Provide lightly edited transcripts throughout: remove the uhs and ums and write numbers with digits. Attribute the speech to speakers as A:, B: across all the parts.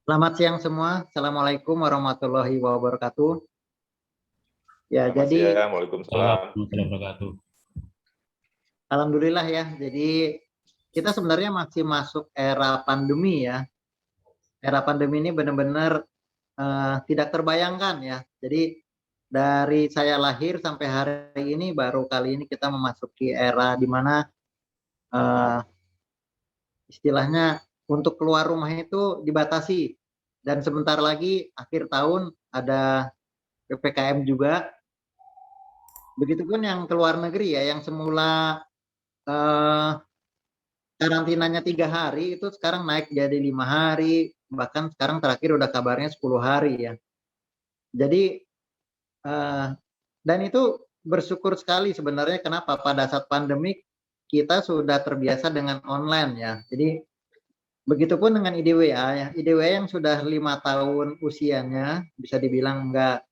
A: Selamat siang semua. Assalamualaikum warahmatullahi wabarakatuh. Ya,
B: Selamat
A: jadi
B: siang, Waalaikumsalam.
A: alhamdulillah ya. Jadi kita sebenarnya masih masuk era pandemi ya. Era pandemi ini benar-benar tidak terbayangkan ya. Jadi dari saya lahir sampai hari ini baru kali ini kita memasuki era di mana eh, istilahnya untuk keluar rumah itu dibatasi dan sebentar lagi akhir tahun ada PPKM juga. Begitupun yang ke luar negeri ya, yang semula eh, karantinanya 3 hari itu sekarang naik jadi 5 hari, bahkan sekarang terakhir udah kabarnya 10 hari ya. Jadi eh, dan itu bersyukur sekali sebenarnya kenapa pada saat pandemik kita sudah terbiasa dengan online ya. Jadi begitupun dengan IDWA ya, IDWA yang sudah 5 tahun usianya bisa dibilang nggak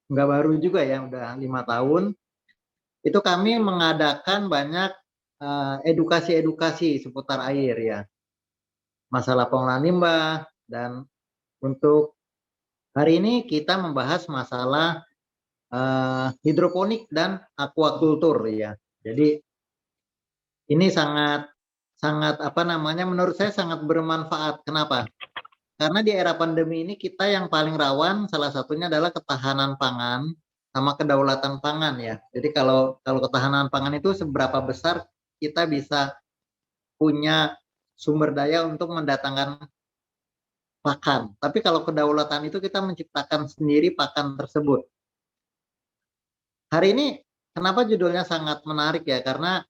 A: nggak baru juga ya, udah 5 tahun. Itu kami mengadakan banyak edukasi-edukasi seputar air ya, masalah pengolahan limbah, dan untuk hari ini kita membahas masalah hidroponik dan aquaculture ya. Jadi ini sangat sangat apa namanya, menurut saya sangat bermanfaat. Kenapa? Karena di era pandemi ini kita yang paling rawan salah satunya adalah ketahanan pangan sama kedaulatan pangan ya. Jadi kalau kalau ketahanan pangan itu seberapa besar kita bisa punya sumber daya untuk mendatangkan pakan. Tapi kalau kedaulatan itu kita menciptakan sendiri pakan tersebut. Hari ini kenapa judulnya sangat menarik ya? Karena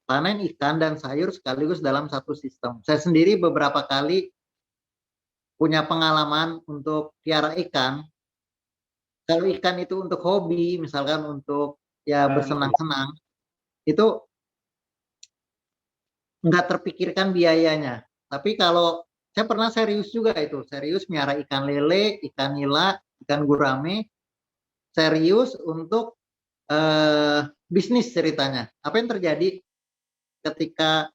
A: panen ikan dan sayur sekaligus dalam satu sistem. Saya sendiri beberapa kali punya pengalaman untuk piara ikan. Kalau ikan itu untuk hobi, misalkan untuk ya bersenang-senang, itu nggak terpikirkan biayanya. Tapi kalau saya pernah serius juga itu, serius miara ikan lele, ikan nila, ikan gurame, serius untuk bisnis ceritanya. Apa yang terjadi ketika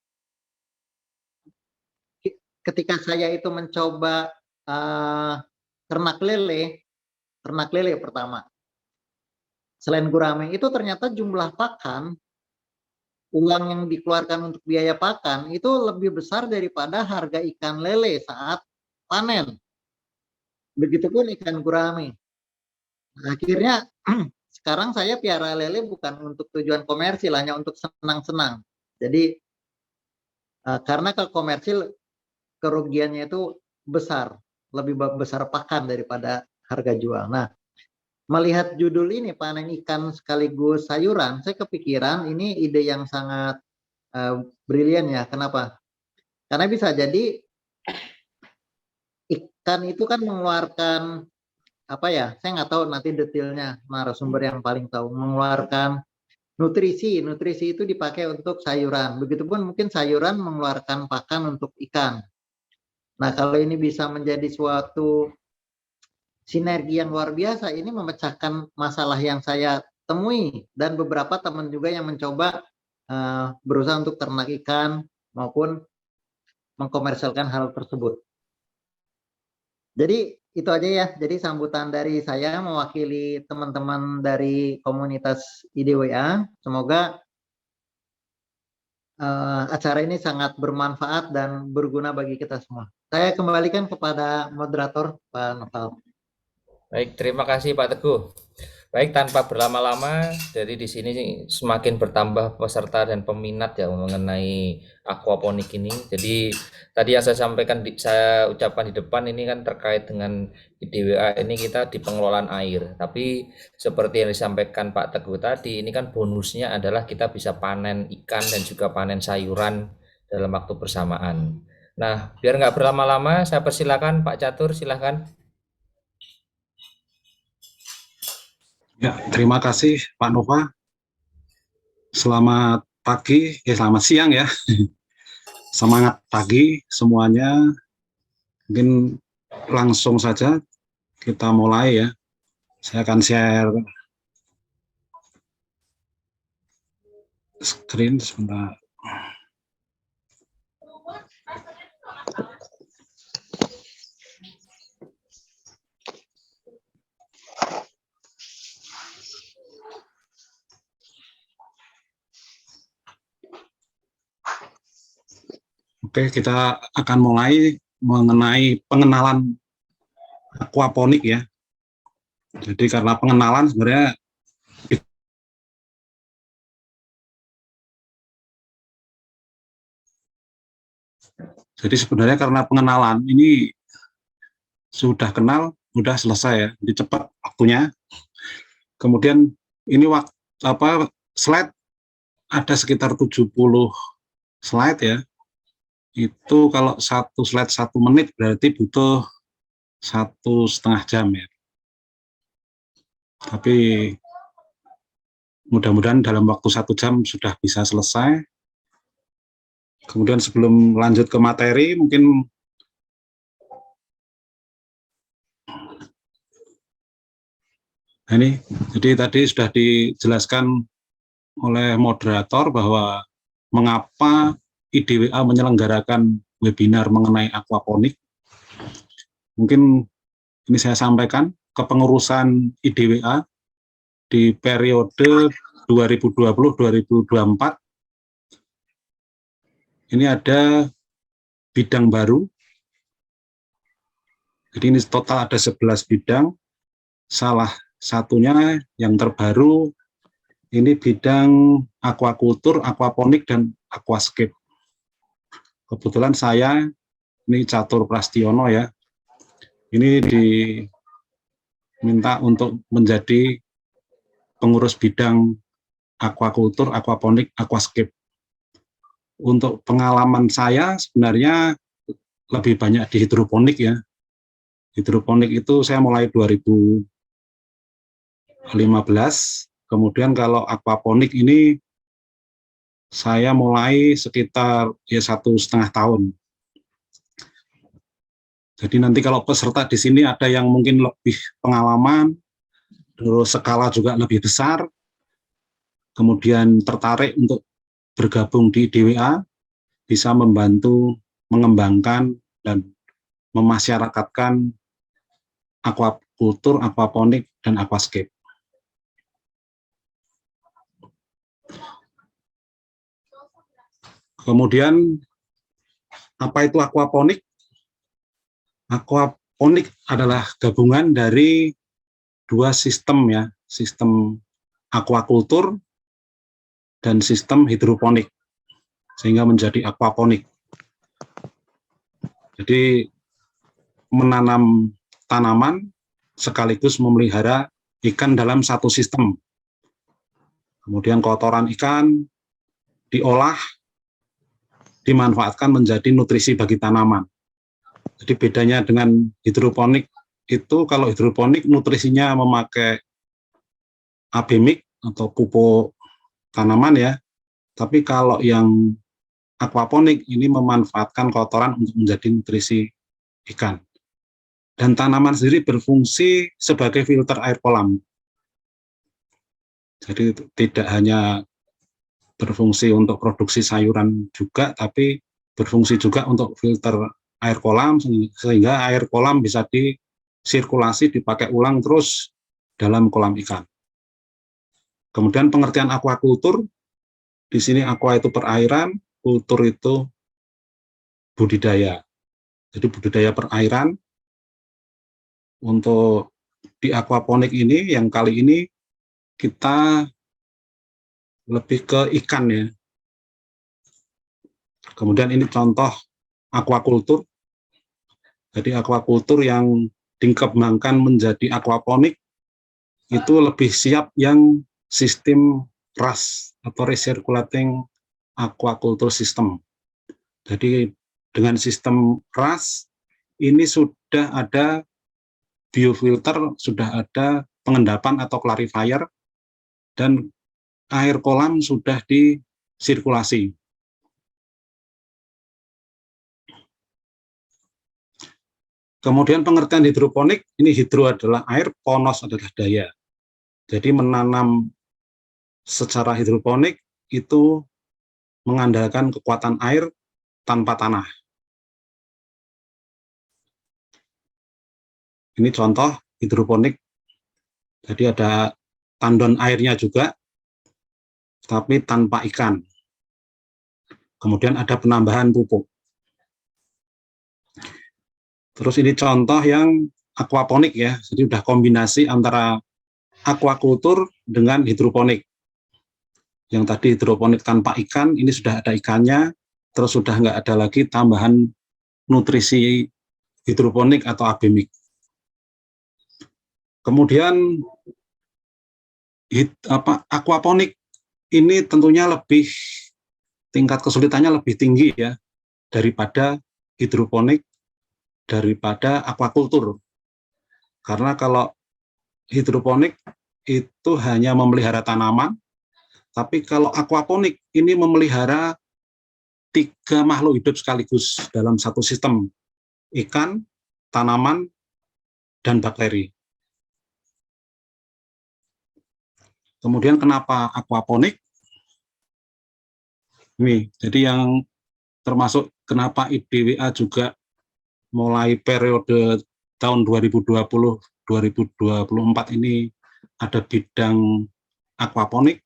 A: ketika saya itu mencoba uh, ternak lele pertama. Selain gurame itu ternyata jumlah pakan, uang yang dikeluarkan untuk biaya pakan itu lebih besar daripada harga ikan lele saat panen. Begitupun ikan gurame. Nah, akhirnya sekarang saya piara lele bukan untuk tujuan komersil, hanya untuk senang-senang. Jadi karena ke komersil kerugiannya itu besar, lebih besar pakan daripada harga jual. Nah, melihat judul ini panen ikan sekaligus sayuran, saya kepikiran ini ide yang sangat brilian ya. Kenapa? Karena bisa jadi ikan itu kan mengeluarkan apa ya? Saya nggak tahu nanti detailnya, narasumber yang paling tahu. Mengeluarkan nutrisi, nutrisi itu dipakai untuk sayuran. Begitupun mungkin sayuran mengeluarkan pakan untuk ikan. Nah, kalau ini bisa menjadi suatu sinergi yang luar biasa, ini memecahkan masalah yang saya temui dan beberapa teman juga yang mencoba berusaha untuk ternak ikan maupun mengkomersialkan hal tersebut. Jadi itu aja ya. Jadi sambutan dari saya mewakili teman-teman dari komunitas IDWA. Semoga acara ini sangat bermanfaat dan berguna bagi kita semua. Saya kembalikan kepada moderator Pak Noval.
C: Baik, terima kasih Pak Teguh. Baik, tanpa berlama-lama, jadi di sini semakin bertambah peserta dan peminat ya mengenai aquaponik ini. Jadi tadi yang saya sampaikan, saya ucapkan di depan ini kan terkait dengan IDWA ini kita di pengelolaan air. Tapi seperti yang disampaikan Pak Teguh tadi, ini kan bonusnya adalah kita bisa panen ikan dan juga panen sayuran dalam waktu bersamaan. Nah, biar nggak berlama-lama, saya persilakan Pak Catur, silakan.
D: Ya, terima kasih Pak Nova. Selamat pagi, selamat siang ya. Semangat pagi semuanya. Mungkin langsung saja kita mulai ya. Saya akan share screen sebentar. Oke, kita akan mulai mengenai pengenalan aquaponik ya. Jadi karena pengenalan sebenarnya karena pengenalan ini sudah kenal, sudah selesai ya, jadi cepat waktunya. Kemudian ini slide ada sekitar 70 slide ya. Itu kalau satu slide 1 menit berarti butuh 1,5 jam ya. Tapi mudah-mudahan dalam waktu 1 jam sudah bisa selesai. Kemudian sebelum lanjut ke materi, mungkin ini, jadi tadi sudah dijelaskan oleh moderator bahwa mengapa IDWA menyelenggarakan webinar mengenai aquaponik. Mungkin ini saya sampaikan kepengurusan IDWA di periode 2020-2024. Ini ada bidang baru. Jadi ini total ada 11 bidang. Salah satunya yang terbaru ini bidang aquakultur, aquaponik, dan aquascape. Kebetulan saya, ini Catur Prastiono ya, ini diminta untuk menjadi pengurus bidang aquakultur, aquaponik, aquascape. Untuk pengalaman saya sebenarnya lebih banyak di hidroponik ya. Hidroponik itu saya mulai 2015, kemudian kalau aquaponik ini saya mulai sekitar ya 1,5 tahun. Jadi nanti kalau peserta di sini ada yang mungkin lebih pengalaman, terus skala juga lebih besar, kemudian tertarik untuk bergabung di DWA, bisa membantu mengembangkan dan memasyarakatkan aquakultur, aquaponik, dan aquascape. Kemudian apa itu aquaponik? Aquaponik adalah gabungan dari 2 sistem ya, sistem aquakultur dan sistem hidroponik, sehingga menjadi aquaponik. Jadi menanam tanaman sekaligus memelihara ikan dalam satu sistem. Kemudian kotoran ikan diolah, dimanfaatkan menjadi nutrisi bagi tanaman. Jadi bedanya dengan hidroponik itu, kalau hidroponik nutrisinya memakai abemik atau pupuk tanaman ya, tapi kalau yang aquaponik ini memanfaatkan kotoran untuk menjadi nutrisi ikan. Dan tanaman sendiri berfungsi sebagai filter air kolam. Jadi tidak hanya berfungsi untuk produksi sayuran juga, tapi berfungsi juga untuk filter air kolam, sehingga air kolam bisa disirkulasi, dipakai ulang terus dalam kolam ikan. Kemudian pengertian aquakultur, di sini aqua itu perairan, kultur itu budidaya. Jadi budidaya perairan. Untuk di aquaponik ini, yang kali ini kita lebih ke ikan ya. Kemudian ini contoh aquakultur. Jadi aquakultur yang dikembangkan menjadi aquaponik itu lebih siap yang sistem RAS atau recirculating aquaculture system. Jadi dengan sistem RAS ini sudah ada biofilter, sudah ada pengendapan atau clarifier, dan air kolam sudah disirkulasi. Kemudian pengertian hidroponik, ini hidro adalah air, ponos adalah daya. Jadi menanam secara hidroponik itu mengandalkan kekuatan air tanpa tanah. Ini contoh hidroponik. Jadi ada tandon airnya juga, tapi tanpa ikan. Kemudian ada penambahan pupuk. Terus ini contoh yang aquaponik ya, jadi udah kombinasi antara aquaculture dengan hidroponik. Yang tadi hidroponik tanpa ikan, ini sudah ada ikannya, terus sudah nggak ada lagi tambahan nutrisi hidroponik atau abemik. Kemudian aquaponik ini tentunya lebih, tingkat kesulitannya lebih tinggi ya daripada hidroponik, daripada aquaculture. Karena kalau hidroponik itu hanya memelihara tanaman, tapi kalau aquaponik ini memelihara 3 makhluk hidup sekaligus dalam satu sistem, ikan, tanaman, dan bakteri. Kemudian kenapa aquaponik? Ini, jadi yang termasuk kenapa IDWA juga mulai periode tahun 2020-2024 ini ada bidang aquaponik,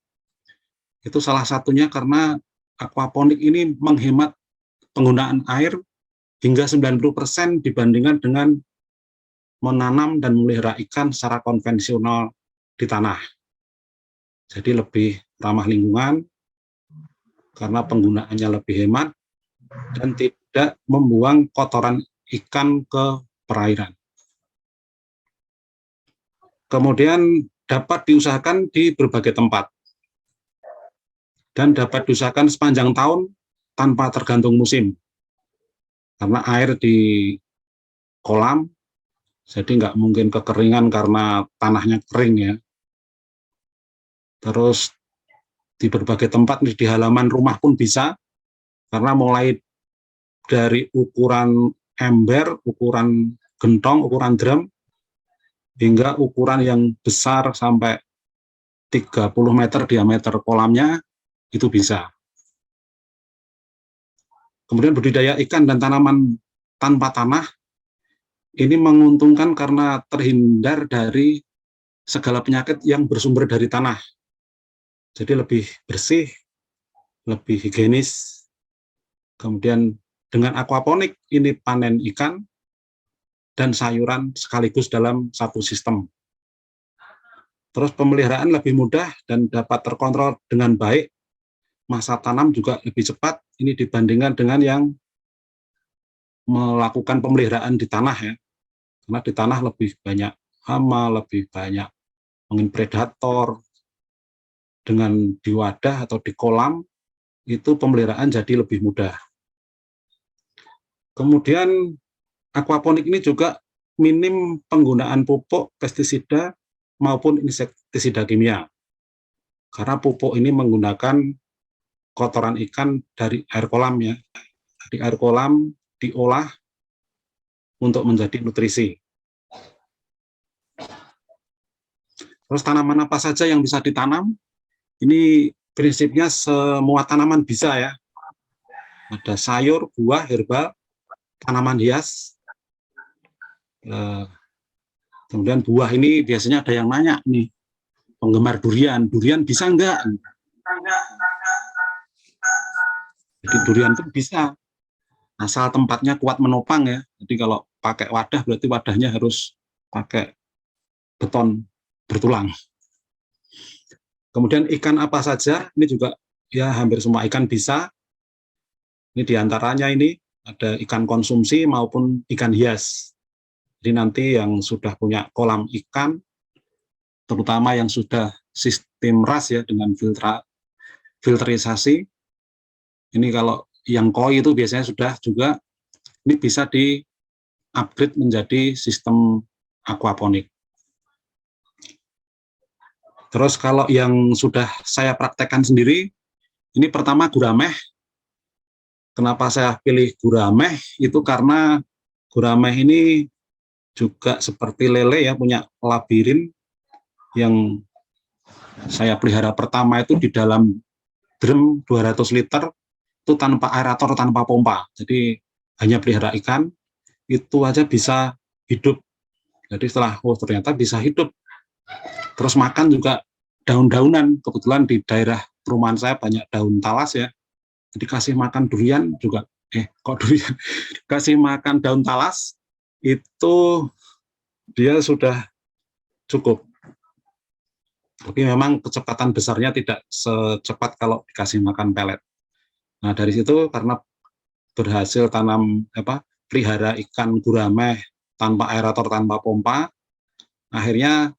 D: itu salah satunya karena aquaponik ini menghemat penggunaan air hingga 90% dibandingkan dengan menanam dan memelihara ikan secara konvensional di tanah. Jadi lebih ramah lingkungan karena penggunaannya lebih hemat dan tidak membuang kotoran ikan ke perairan. Kemudian dapat diusahakan di berbagai tempat dan dapat diusahakan sepanjang tahun tanpa tergantung musim. Karena air di kolam jadi nggak mungkin kekeringan karena tanahnya kering ya. Terus di berbagai tempat, di halaman rumah pun bisa, karena mulai dari ukuran ember, ukuran gentong, ukuran drum, hingga ukuran yang besar sampai 30 meter diameter kolamnya, itu bisa. Kemudian budidaya ikan dan tanaman tanpa tanah, ini menguntungkan karena terhindar dari segala penyakit yang bersumber dari tanah. Jadi lebih bersih, lebih higienis. Kemudian dengan aquaponik ini panen ikan dan sayuran sekaligus dalam satu sistem. Terus pemeliharaan lebih mudah dan dapat terkontrol dengan baik. Masa tanam juga lebih cepat ini dibandingkan dengan yang melakukan pemeliharaan di tanah ya. Karena di tanah lebih banyak hama, lebih banyak mungkin predator. Dengan di wadah atau di kolam, itu pemeliharaan jadi lebih mudah. Kemudian aquaponik ini juga minim penggunaan pupuk, pestisida, maupun insektisida kimia. Karena pupuk ini menggunakan kotoran ikan dari air kolam ya. Di air kolam diolah untuk menjadi nutrisi. Terus tanaman apa saja yang bisa ditanam? Ini prinsipnya semua tanaman bisa ya. Ada sayur, buah, herbal, tanaman hias. Kemudian buah ini biasanya ada yang nanya nih, penggemar durian bisa enggak? Jadi durian itu bisa, asal tempatnya kuat menopang ya. Jadi kalau pakai wadah berarti wadahnya harus pakai beton bertulang. Kemudian ikan apa saja, ini juga ya hampir semua ikan bisa. Ini diantaranya ini ada ikan konsumsi maupun ikan hias. Jadi nanti yang sudah punya kolam ikan, terutama yang sudah sistem RAS ya dengan filterisasi, ini kalau yang koi itu biasanya sudah juga, ini bisa di-upgrade menjadi sistem aquaponik. Terus kalau yang sudah saya praktekkan sendiri, ini pertama gurameh. Kenapa saya pilih gurameh? Itu karena gurameh ini juga seperti lele ya, punya labirin yang saya pelihara pertama itu di dalam drum 200 liter, itu tanpa aerator, tanpa pompa. Jadi hanya pelihara ikan, itu aja bisa hidup. Jadi setelah, oh ternyata bisa hidup. Terus makan juga daun-daunan, kebetulan di daerah perumahan saya banyak daun talas ya, jadi kasih makan durian juga, kasih makan daun talas, itu dia sudah cukup. Tapi memang kecepatan besarnya tidak secepat kalau dikasih makan pelet. Nah, dari situ karena berhasil pelihara ikan gurame tanpa aerator, tanpa pompa, akhirnya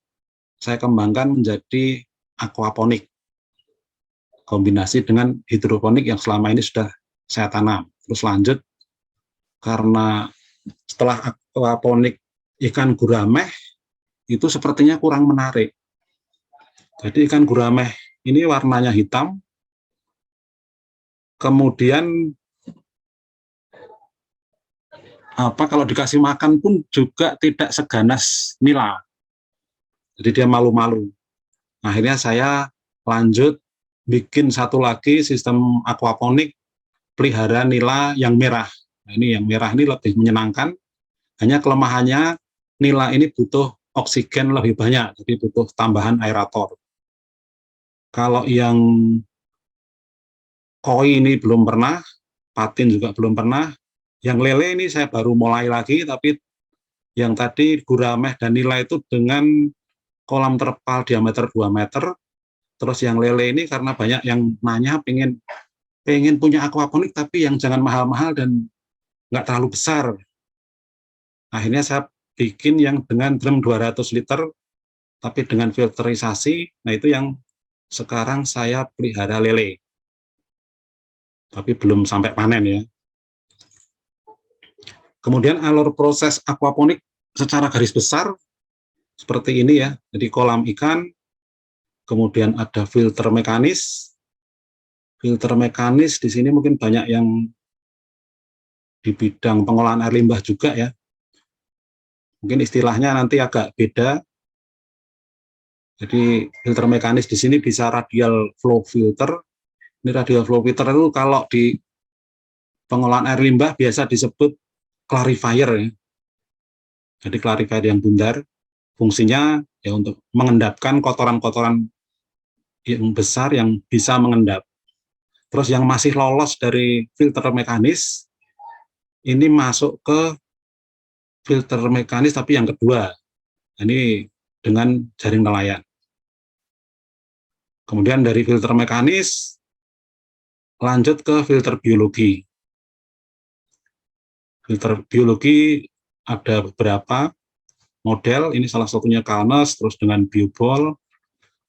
D: saya kembangkan menjadi aquaponik. Kombinasi dengan hidroponik yang selama ini sudah saya tanam. Terus lanjut, karena setelah aquaponik ikan gurame itu sepertinya kurang menarik. Jadi ikan gurame ini warnanya hitam, kemudian kalau dikasih makan pun juga tidak seganas nila. Jadi dia malu-malu. Akhirnya saya lanjut bikin satu lagi sistem aquaponik pelihara nila yang merah. Nah, ini yang merah ini lebih menyenangkan. Hanya kelemahannya nila ini butuh oksigen lebih banyak, jadi butuh tambahan aerator. Kalau yang koi ini belum pernah, patin juga belum pernah. Yang lele ini saya baru mulai lagi, tapi yang tadi gurame dan nila itu dengan kolam terpal diameter 2 meter. Terus yang lele ini karena banyak yang nanya pengen punya aquaponik tapi yang jangan mahal-mahal dan nggak terlalu besar. Akhirnya saya bikin yang dengan drum 200 liter tapi dengan filterisasi. Nah, itu yang sekarang saya pelihara lele. Tapi belum sampai panen ya. Kemudian alur proses aquaponik secara garis besar seperti ini ya. Jadi kolam ikan, kemudian ada filter mekanis. Filter mekanis di sini mungkin banyak yang di bidang pengolahan air limbah juga ya. Mungkin istilahnya nanti agak beda. Jadi filter mekanis di sini bisa radial flow filter. Ini radial flow filter itu kalau di pengolahan air limbah biasa disebut clarifier ya. Jadi clarifier yang bundar, fungsinya ya untuk mengendapkan kotoran-kotoran yang besar yang bisa mengendap. Terus yang masih lolos dari filter mekanis ini masuk ke filter mekanis tapi yang kedua. Ini dengan jaring nelayan. Kemudian dari filter mekanis lanjut ke filter biologi. Filter biologi ada beberapa model, ini salah satunya Kalnes, terus dengan biobol.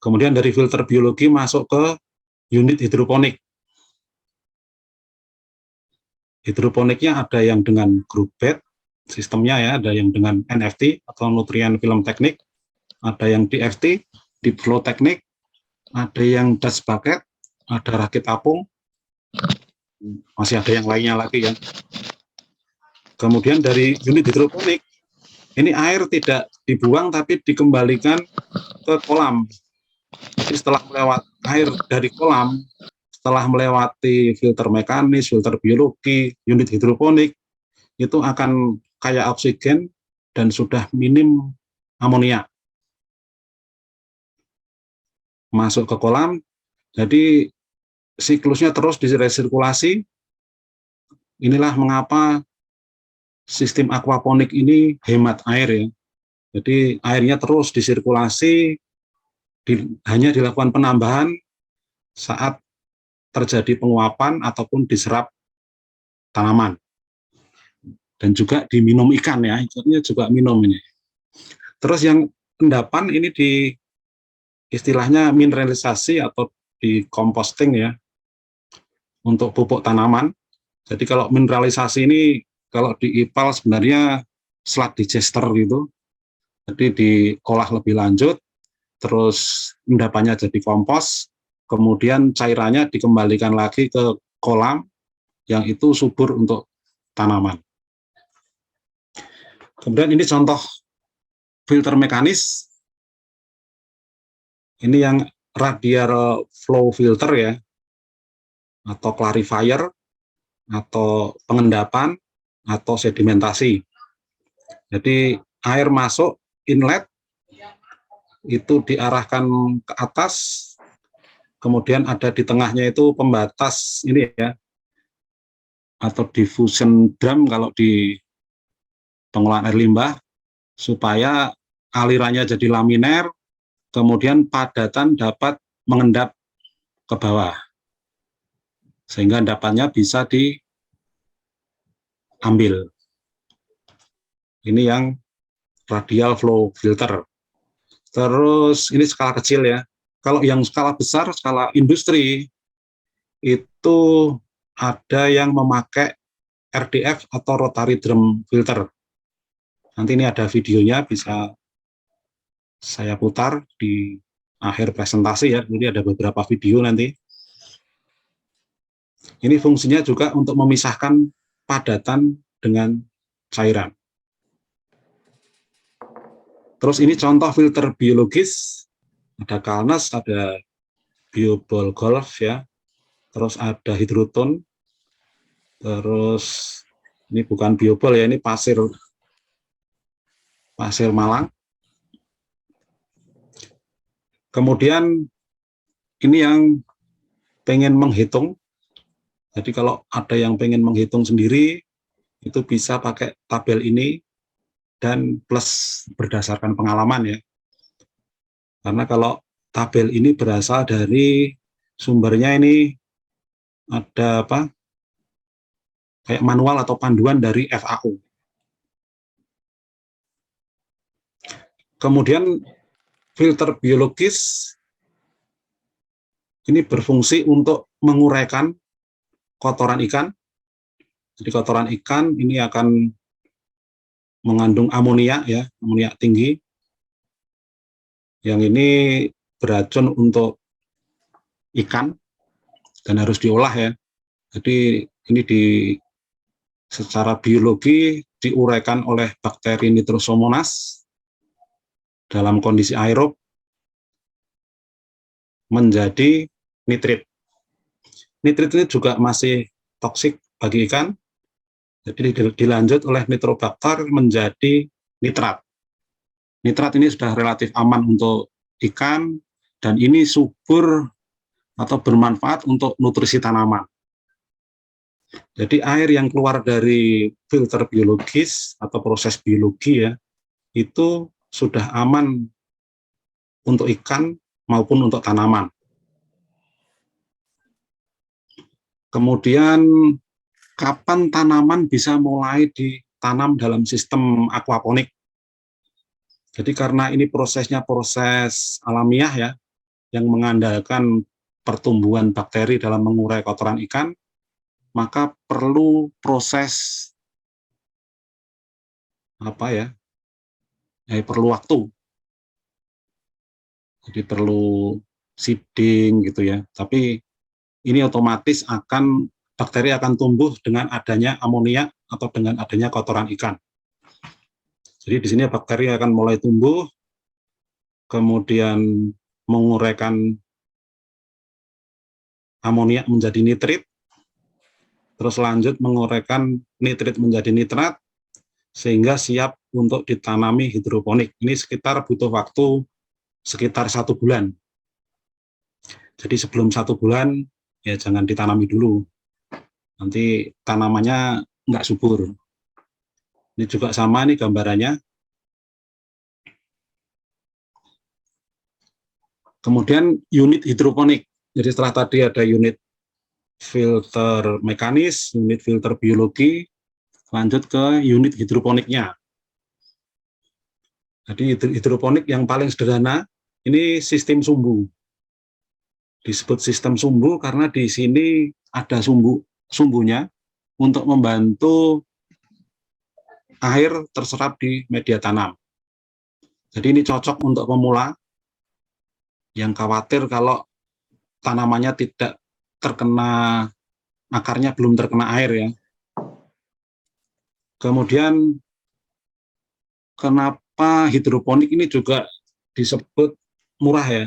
D: Kemudian dari filter biologi masuk ke unit hidroponik. Hidroponiknya ada yang dengan group bed, sistemnya ya, ada yang dengan NFT atau nutrien film teknik, ada yang DFT, deep flow teknik, ada yang das bucket, ada rakit apung, masih ada yang lainnya lagi ya. Kemudian dari unit hidroponik, ini air tidak dibuang tapi dikembalikan ke kolam. Jadi setelah melewati air dari kolam, setelah melewati filter mekanis, filter biologi, unit hidroponik, itu akan kaya oksigen dan sudah minim amonia. Masuk ke kolam, jadi siklusnya terus diresirkulasi. Inilah mengapa sistem aquaponik ini hemat air ya. Jadi airnya terus disirkulasi, hanya dilakukan penambahan saat terjadi penguapan ataupun diserap tanaman. Dan juga diminum ikan ya, ikannya juga minum ini. Terus yang endapan ini di istilahnya mineralisasi atau di composting ya, untuk pupuk tanaman. Jadi kalau mineralisasi ini kalau di IPAL sebenarnya slug digester gitu, jadi diolah lebih lanjut, terus endapannya jadi kompos, kemudian cairannya dikembalikan lagi ke kolam yang itu subur untuk tanaman. Kemudian ini contoh filter mekanis, ini yang radial flow filter ya, atau clarifier, atau pengendapan, atau sedimentasi. Jadi air masuk inlet itu diarahkan ke atas, kemudian ada di tengahnya itu pembatas ini ya, atau diffusion drum kalau di pengolahan air limbah supaya alirannya jadi laminer, kemudian padatan dapat mengendap ke bawah sehingga endapannya bisa diambil. Ini yang radial flow filter. Terus ini skala kecil ya. Kalau yang skala besar, skala industri, itu ada yang memakai RDF atau rotary drum filter. Nanti ini ada videonya, bisa saya putar di akhir presentasi ya. Jadi ada beberapa video nanti. Ini fungsinya juga untuk memisahkan padatan dengan cairan. Terus ini contoh filter biologis, ada Kalnes, ada Biobol Golf ya, terus ada hidroton, terus ini bukan biobol ya, ini pasir Malang. Kemudian ini yang pengen menghitung, jadi kalau ada yang pengen menghitung sendiri, itu bisa pakai tabel ini, dan plus berdasarkan pengalaman ya. Karena kalau tabel ini berasal dari sumbernya ini ada apa? Kayak manual atau panduan dari FAO. Kemudian filter biologis ini berfungsi untuk menguraikan kotoran ikan. Jadi kotoran ikan ini akan mengandung amonia ya, amonia tinggi. Yang ini beracun untuk ikan dan harus diolah ya. Jadi ini secara biologi diuraikan oleh bakteri Nitrosomonas dalam kondisi aerob menjadi nitrit. Nitrit ini juga masih toksik bagi ikan. Jadi dilanjut oleh nitrobakter menjadi nitrat. Nitrat ini sudah relatif aman untuk ikan dan ini subur atau bermanfaat untuk nutrisi tanaman. Jadi air yang keluar dari filter biologis atau proses biologi ya, itu sudah aman untuk ikan maupun untuk tanaman. Kemudian kapan tanaman bisa mulai ditanam dalam sistem aquaponik? Jadi karena ini prosesnya proses alamiah ya, yang mengandalkan pertumbuhan bakteri dalam mengurai kotoran ikan, maka perlu proses perlu waktu. Jadi perlu seeding gitu ya. Tapi ini otomatis bakteri akan tumbuh dengan adanya amonia atau dengan adanya kotoran ikan. Jadi di sini bakteri akan mulai tumbuh, kemudian menguraikan amonia menjadi nitrit, terus lanjut menguraikan nitrit menjadi nitrat, sehingga siap untuk ditanami hidroponik. Ini butuh waktu sekitar 1 bulan. Jadi sebelum 1 bulan, ya jangan ditanami dulu. Nanti tanamannya nggak subur. Ini juga sama nih gambarannya. Kemudian unit hidroponik. Jadi setelah tadi ada unit filter mekanis, unit filter biologi, lanjut ke unit hidroponiknya. Jadi hidroponik yang paling sederhana, ini sistem sumbu. Disebut sistem sumbu karena di sini ada sumbunya untuk membantu air terserap di media tanam. Jadi ini cocok untuk pemula yang khawatir kalau tanamannya tidak terkena, akarnya belum terkena air ya. Kemudian kenapa hidroponik ini juga disebut murah ya?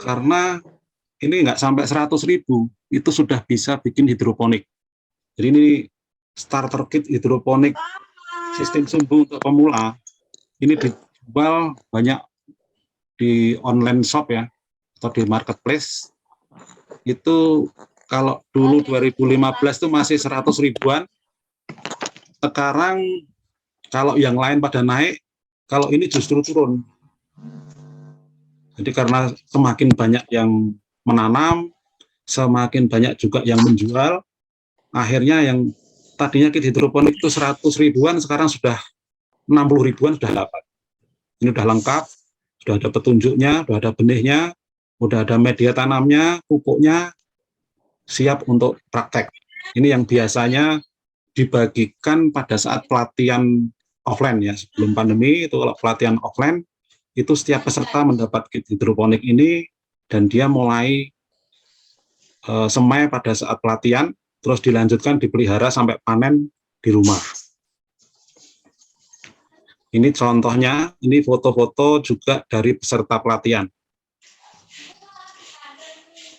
D: Karena ini nggak sampai 100.000 itu sudah bisa bikin hidroponik. Jadi ini starter kit hidroponik sistem sumbu untuk pemula. Ini dijual banyak di online shop ya, atau di marketplace. Itu kalau dulu 2015 itu masih 100 ribuan, sekarang kalau yang lain pada naik, kalau ini justru turun. Jadi karena semakin banyak yang menanam, semakin banyak juga yang menjual, akhirnya yang tadinya kit hidroponik itu 100 ribuan, sekarang sudah 60 ribuan sudah dapat. Ini sudah lengkap, sudah ada petunjuknya, sudah ada benihnya, sudah ada media tanamnya, pupuknya, siap untuk praktek. Ini yang biasanya dibagikan pada saat pelatihan offline ya, sebelum pandemi itu kalau pelatihan offline itu setiap peserta mendapat kit hidroponik ini dan dia mulai semai pada saat pelatihan, terus dilanjutkan dipelihara sampai panen di rumah. Ini contohnya, ini foto-foto juga dari peserta pelatihan.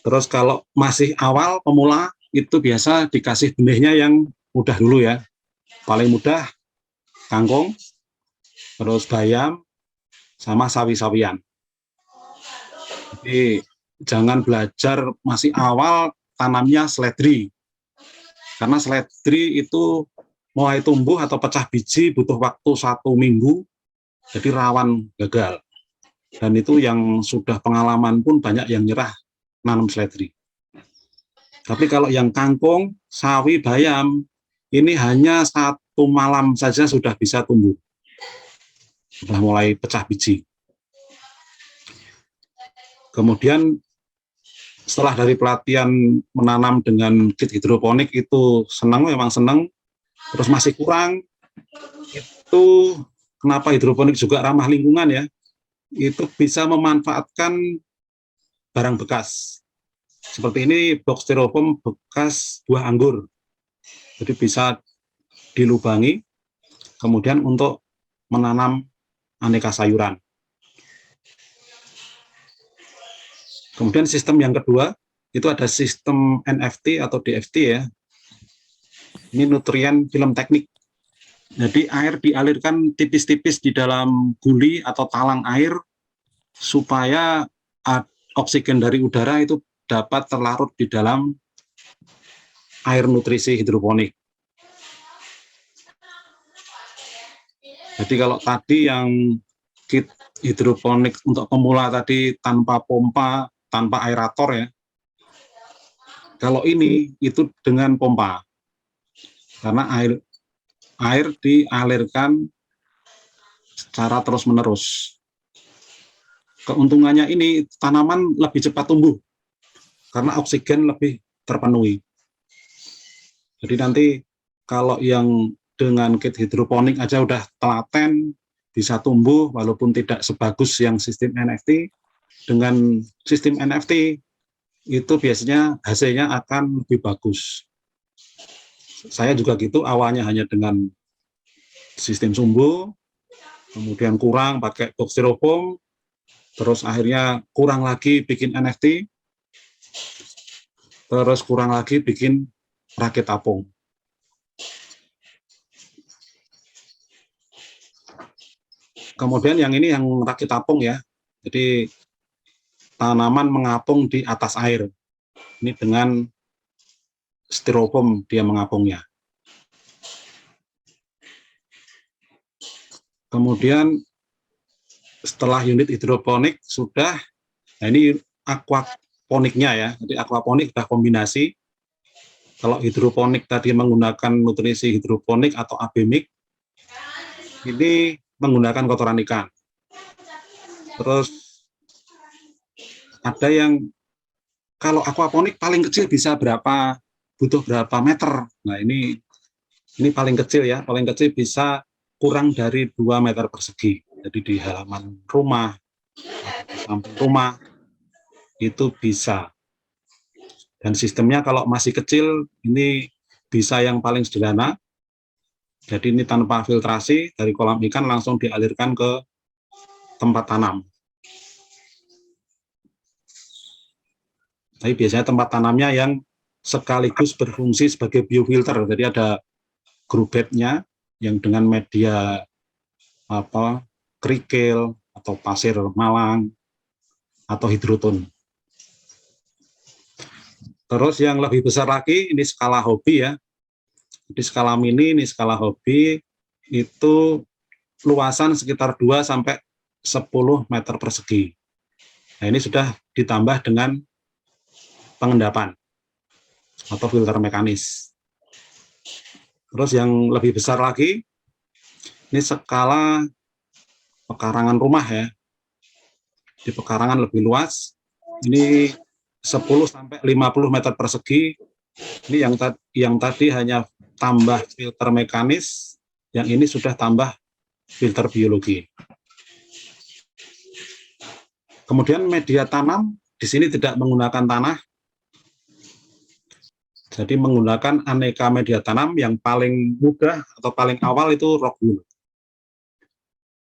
D: Terus kalau masih awal pemula itu biasa dikasih benihnya yang mudah dulu ya. Paling mudah kangkung, terus bayam, sama sawi-sawian. Jadi jangan belajar masih awal tanamnya seledri. Karena seledri itu mulai tumbuh atau pecah biji butuh waktu 1 minggu, jadi rawan gagal. Dan itu yang sudah pengalaman pun banyak yang nyerah nanam seledri. Tapi kalau yang kangkung, sawi, bayam, ini hanya 1 malam saja sudah bisa tumbuh. Sudah mulai pecah biji. Kemudian setelah dari pelatihan menanam dengan kit hidroponik itu senang, memang senang, terus masih kurang, itu kenapa hidroponik juga ramah lingkungan ya, itu bisa memanfaatkan barang bekas. Seperti ini box styrofoam bekas buah anggur. Jadi bisa dilubangi, kemudian untuk menanam aneka sayuran. Kemudian sistem yang kedua, itu ada sistem NFT atau DFT ya. Ini nutrien film teknik. Jadi air dialirkan tipis-tipis di dalam guli atau talang air, supaya oksigen dari udara itu dapat terlarut di dalam air nutrisi hidroponik. Jadi kalau tadi yang kit hidroponik untuk pemula tadi tanpa pompa, tanpa aerator ya. Kalau ini itu dengan pompa. Karena air dialirkan secara terus-menerus. Keuntungannya ini tanaman lebih cepat tumbuh karena oksigen lebih terpenuhi. Jadi nanti kalau yang dengan kit hidroponik aja udah telaten, bisa tumbuh walaupun tidak sebagus yang sistem NFT. Dengan sistem NFT itu biasanya hasilnya akan lebih bagus. Saya juga gitu, awalnya hanya dengan sistem sumbu, kemudian kurang pakai box styrofoam, terus akhirnya kurang lagi bikin NFT, terus kurang lagi bikin rakit apung. Kemudian yang ini yang rakit apung ya, jadi tanaman mengapung di atas air. Ini dengan styrofoam dia mengapungnya. Kemudian setelah unit hidroponik sudah, nah ini aquaponiknya ya. Jadi aquaponik sudah kombinasi. Kalau hidroponik tadi menggunakan nutrisi hidroponik atau abemik, ini menggunakan kotoran ikan. Terus ada yang kalau aquaponik paling kecil bisa butuh berapa meter. Nah ini paling kecil ya, paling kecil bisa kurang dari 2 meter persegi. Jadi di halaman rumah, samping rumah, itu bisa. Dan sistemnya kalau masih kecil, ini bisa yang paling sederhana. Jadi ini tanpa filtrasi, dari kolam ikan langsung dialirkan ke tempat tanam. Tapi biasanya tempat tanamnya yang sekaligus berfungsi sebagai biofilter. Jadi ada grow bednya yang dengan media kerikil atau pasir malang atau hidroton. Terus yang lebih besar lagi ini skala hobi ya. Di skala mini, ini skala hobi, itu luasan sekitar 2 sampai 10 meter persegi. Nah, ini sudah ditambah dengan pengendapan atau filter mekanis. Terus yang lebih besar lagi, ini skala pekarangan rumah ya. Di pekarangan lebih luas, ini 10 sampai 50 meter persegi. Ini yang tadi hanya tambah filter mekanis, yang ini sudah tambah filter biologi. Kemudian media tanam di sini tidak menggunakan tanah, jadi menggunakan aneka media tanam. Yang paling mudah atau paling awal itu rock wool.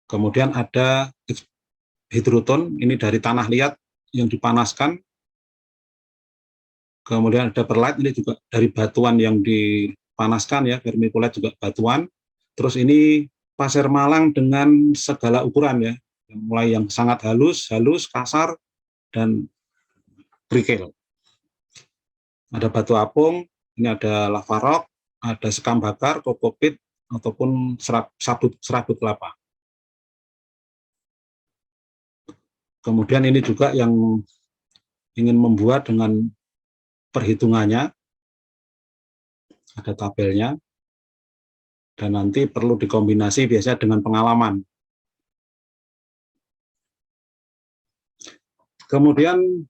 D: Kemudian ada hidroton, ini dari tanah liat yang dipanaskan. Kemudian ada perlite, ini juga dari batuan yang dipanaskan ya, vermiculite juga batuan. Terus ini pasir malang dengan segala ukuran ya, mulai yang sangat halus, kasar, dan kerikil. Ada batu apung, ini ada lava rock, ada sekam bakar, kokopit, ataupun serabut kelapa. Kemudian ini juga yang ingin membuat dengan perhitungannya, ada tabelnya, dan nanti perlu dikombinasi biasanya dengan pengalaman. Kemudian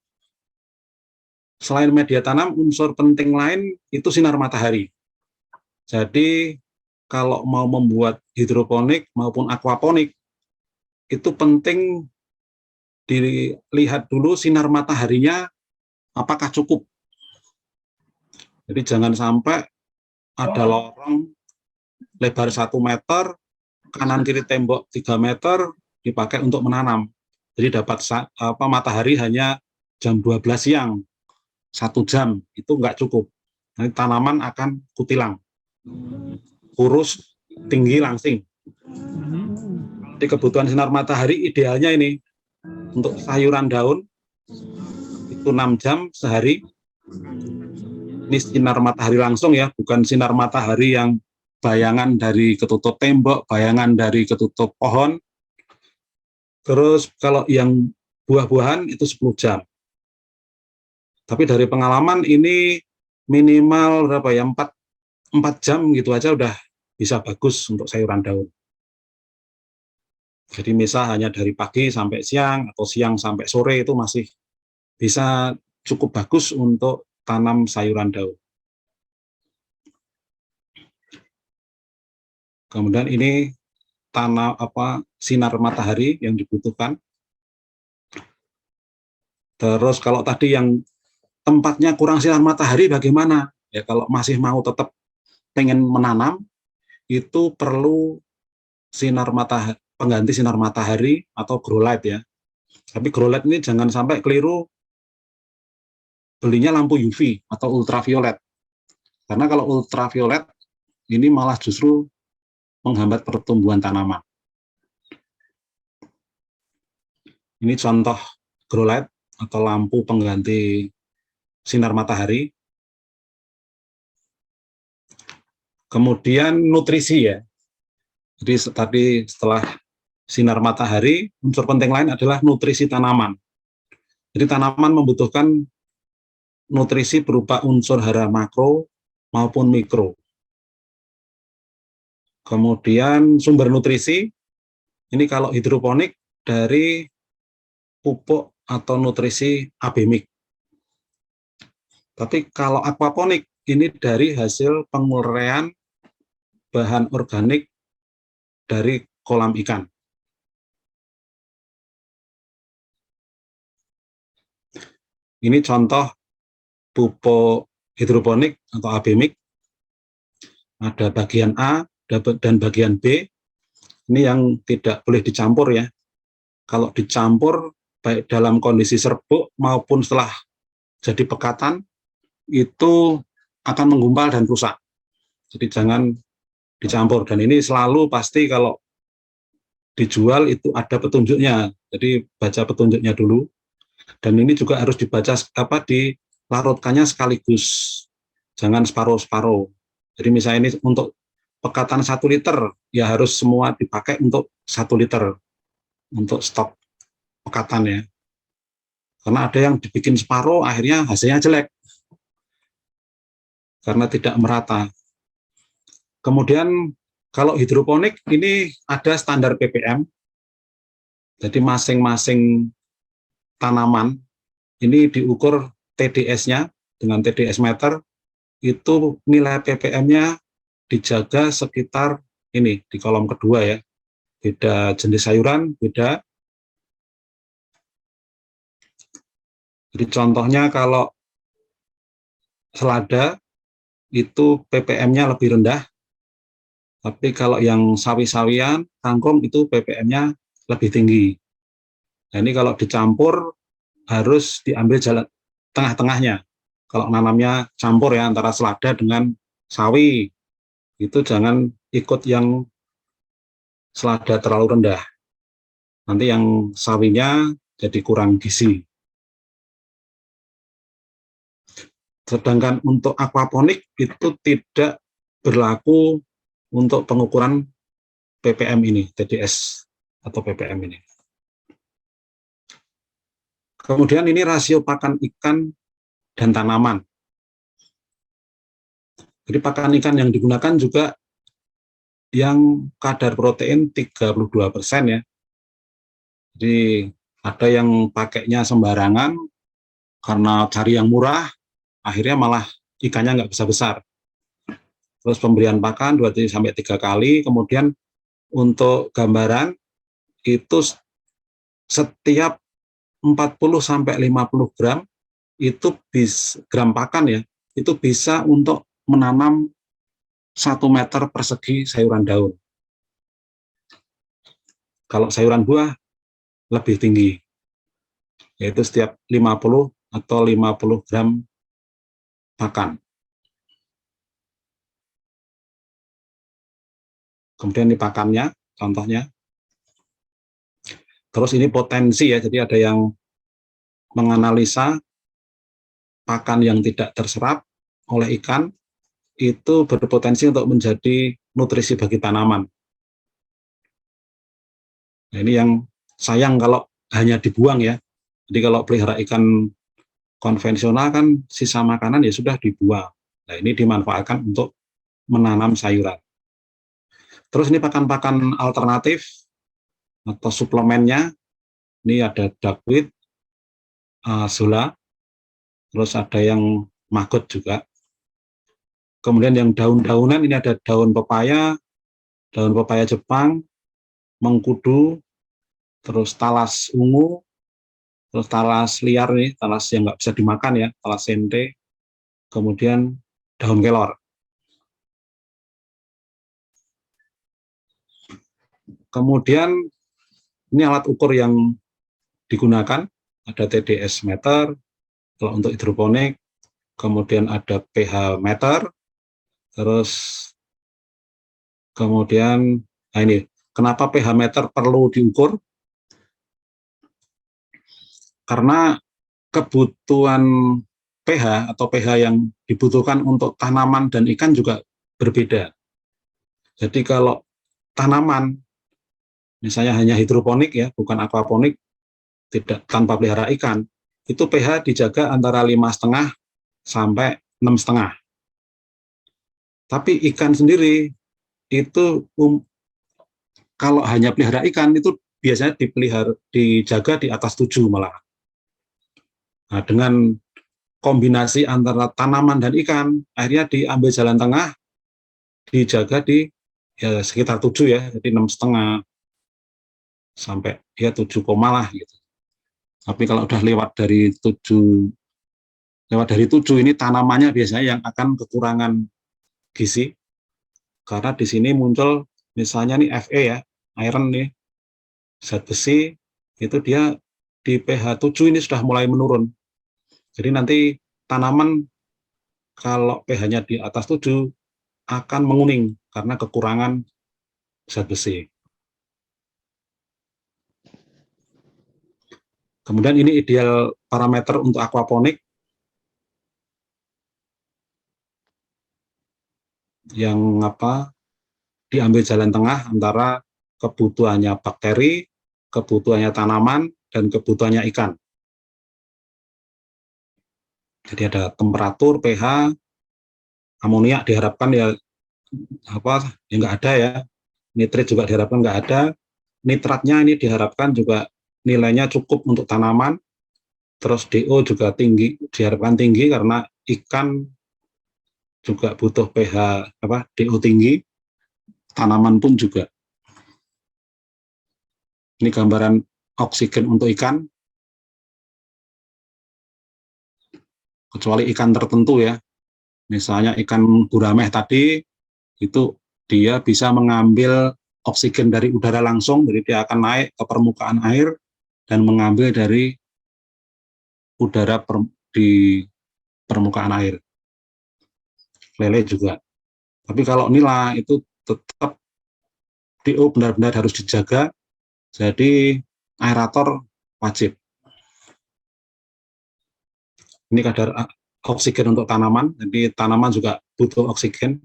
D: selain media tanam, unsur penting lain itu sinar matahari. Jadi kalau mau membuat hidroponik maupun aquaponik, itu penting dilihat dulu sinar mataharinya apakah cukup. Jadi jangan sampai ada lorong lebar 1 meter, kanan kiri tembok 3 meter dipakai untuk menanam. Jadi dapat matahari hanya jam 12 siang, 1 jam, itu nggak cukup. Nanti tanaman akan kutilang, kurus, tinggi langsing. Di kebutuhan sinar matahari idealnya ini, untuk sayuran daun, itu 6 jam sehari. Ini sinar matahari langsung ya, bukan sinar matahari yang bayangan dari ketutup tembok, bayangan dari ketutup pohon. Terus kalau yang buah-buahan itu 10 jam. Tapi dari pengalaman ini minimal berapa ya, 4 jam gitu aja udah bisa bagus untuk sayuran daun. Jadi misal hanya dari pagi sampai siang atau siang sampai sore itu masih bisa cukup bagus untuk tanam sayuran daun. Kemudian ini sinar matahari yang dibutuhkan. Terus kalau tadi yang tempatnya kurang sinar matahari bagaimana? Ya kalau masih mau tetap pengen menanam, itu perlu pengganti sinar matahari atau grow light ya. Tapi grow light ini jangan sampai keliru belinya lampu UV atau ultraviolet. Karena kalau ultraviolet ini malah justru menghambat pertumbuhan tanaman. Ini contoh grow light atau lampu pengganti sinar matahari. Kemudian nutrisi ya. Jadi tadi setelah sinar matahari, unsur penting lain adalah nutrisi tanaman. Jadi tanaman membutuhkan nutrisi berupa unsur hara makro maupun mikro. Kemudian sumber nutrisi, ini kalau hidroponik dari pupuk atau nutrisi abemik. Tapi kalau aquaponik ini dari hasil penguraian bahan organik dari kolam ikan. Ini contoh pupuk hidroponik atau abemik. Ada bagian A dan bagian B. Ini yang tidak boleh dicampur ya. Kalau dicampur baik dalam kondisi serbuk maupun setelah jadi pekatan, itu akan menggumpal dan rusak. Jadi jangan dicampur. Dan ini selalu pasti kalau dijual itu ada petunjuknya. Jadi baca petunjuknya dulu. Dan ini juga harus dibaca dilarutkannya sekaligus. Jangan separuh-separuh. Jadi misalnya ini untuk pekatan 1 liter, ya harus semua dipakai untuk 1 liter untuk stok pekatan ya. Karena ada yang dibikin separuh, akhirnya hasilnya jelek karena tidak merata. Kemudian kalau hidroponik ini ada standar ppm, jadi masing-masing tanaman ini diukur TDS-nya dengan TDS meter, itu nilai ppm-nya dijaga sekitar ini di kolom kedua ya. Beda jenis sayuran, beda. Jadi contohnya kalau selada itu ppm-nya lebih rendah, tapi kalau yang sawi-sawian, kangkung itu ppm-nya lebih tinggi. Nah, ini kalau dicampur harus diambil jalan tengah-tengahnya. Kalau nanamnya campur ya antara selada dengan sawi, itu jangan ikut yang selada terlalu rendah. Nanti yang sawinya jadi kurang gizi. Sedangkan untuk aquaponik itu tidak berlaku untuk pengukuran ppm ini, TDS atau ppm ini. Kemudian ini rasio pakan ikan dan tanaman. Jadi pakan ikan yang digunakan juga yang kadar protein 32% ya. Jadi ada yang pakainya sembarangan karena cari yang murah, akhirnya malah ikannya nggak bisa besar. Terus pemberian pakan 2-3 kali, kemudian untuk gambaran itu setiap 40-50 gram itu gram pakan ya, itu bisa untuk menanam 1 meter persegi sayuran daun. Kalau sayuran buah lebih tinggi, yaitu setiap 50 atau 50 gram pakan. Kemudian ini pakannya, contohnya. Terus ini potensi ya, jadi ada yang menganalisa pakan yang tidak terserap oleh ikan, itu berpotensi untuk menjadi nutrisi bagi tanaman. Nah, ini yang sayang kalau hanya dibuang ya. Jadi kalau pelihara ikan konvensional kan sisa makanan ya sudah dibuang. Nah, ini dimanfaatkan untuk menanam sayuran. Terus ini pakan-pakan alternatif atau suplemennya. Ini ada duckweed, zola, terus ada yang maggot juga. Kemudian yang daun-daunan ini ada daun pepaya Jepang, mengkudu, terus talas ungu, terus talas liar nih, talas yang nggak bisa dimakan ya, talas sente, kemudian daun kelor. Kemudian ini alat ukur yang digunakan, ada TDS meter, kalau untuk hidroponik, kemudian ada pH meter, terus kemudian, nah ini, kenapa pH meter perlu diukur? Karena kebutuhan pH atau pH yang dibutuhkan untuk tanaman dan ikan juga berbeda. Jadi kalau tanaman, misalnya hanya hidroponik ya, bukan aquaponik, tidak tanpa pelihara ikan, itu pH dijaga antara 5,5 sampai 6,5. Tapi ikan sendiri itu kalau hanya pelihara ikan itu biasanya dijaga di atas 7 malah. Nah, dengan kombinasi antara tanaman dan ikan, akhirnya diambil jalan tengah, dijaga di ya sekitar 7 ya, jadi 6,5 sampai ya 7 koma lah gitu. Tapi kalau udah lewat dari 7 ini tanamannya biasanya yang akan kekurangan gizi, karena di sini muncul misalnya nih Fe ya, iron nih, zat besi, itu dia di pH 7 ini sudah mulai menurun. Jadi nanti tanaman kalau pH-nya di atas 7 akan menguning karena kekurangan zat besi. Kemudian ini ideal parameter untuk aquaponik. yang diambil jalan tengah antara kebutuhannya bakteri, kebutuhannya tanaman, dan kebutuhannya ikan. Jadi ada temperatur, pH, amoniak diharapkan ya nggak ada ya, nitrit juga diharapkan nggak ada, nitratnya ini diharapkan juga nilainya cukup untuk tanaman, terus DO juga tinggi, diharapkan tinggi karena ikan juga butuh pH DO tinggi, tanaman pun juga. Ini gambaran oksigen untuk ikan, kecuali ikan tertentu ya, misalnya ikan gurame tadi, itu dia bisa mengambil oksigen dari udara langsung, jadi dia akan naik ke permukaan air dan mengambil dari udara di permukaan air. Lele juga. Tapi kalau nila itu tetap DO benar-benar harus dijaga, jadi aerator wajib. Ini kadar oksigen untuk tanaman, jadi tanaman juga butuh oksigen.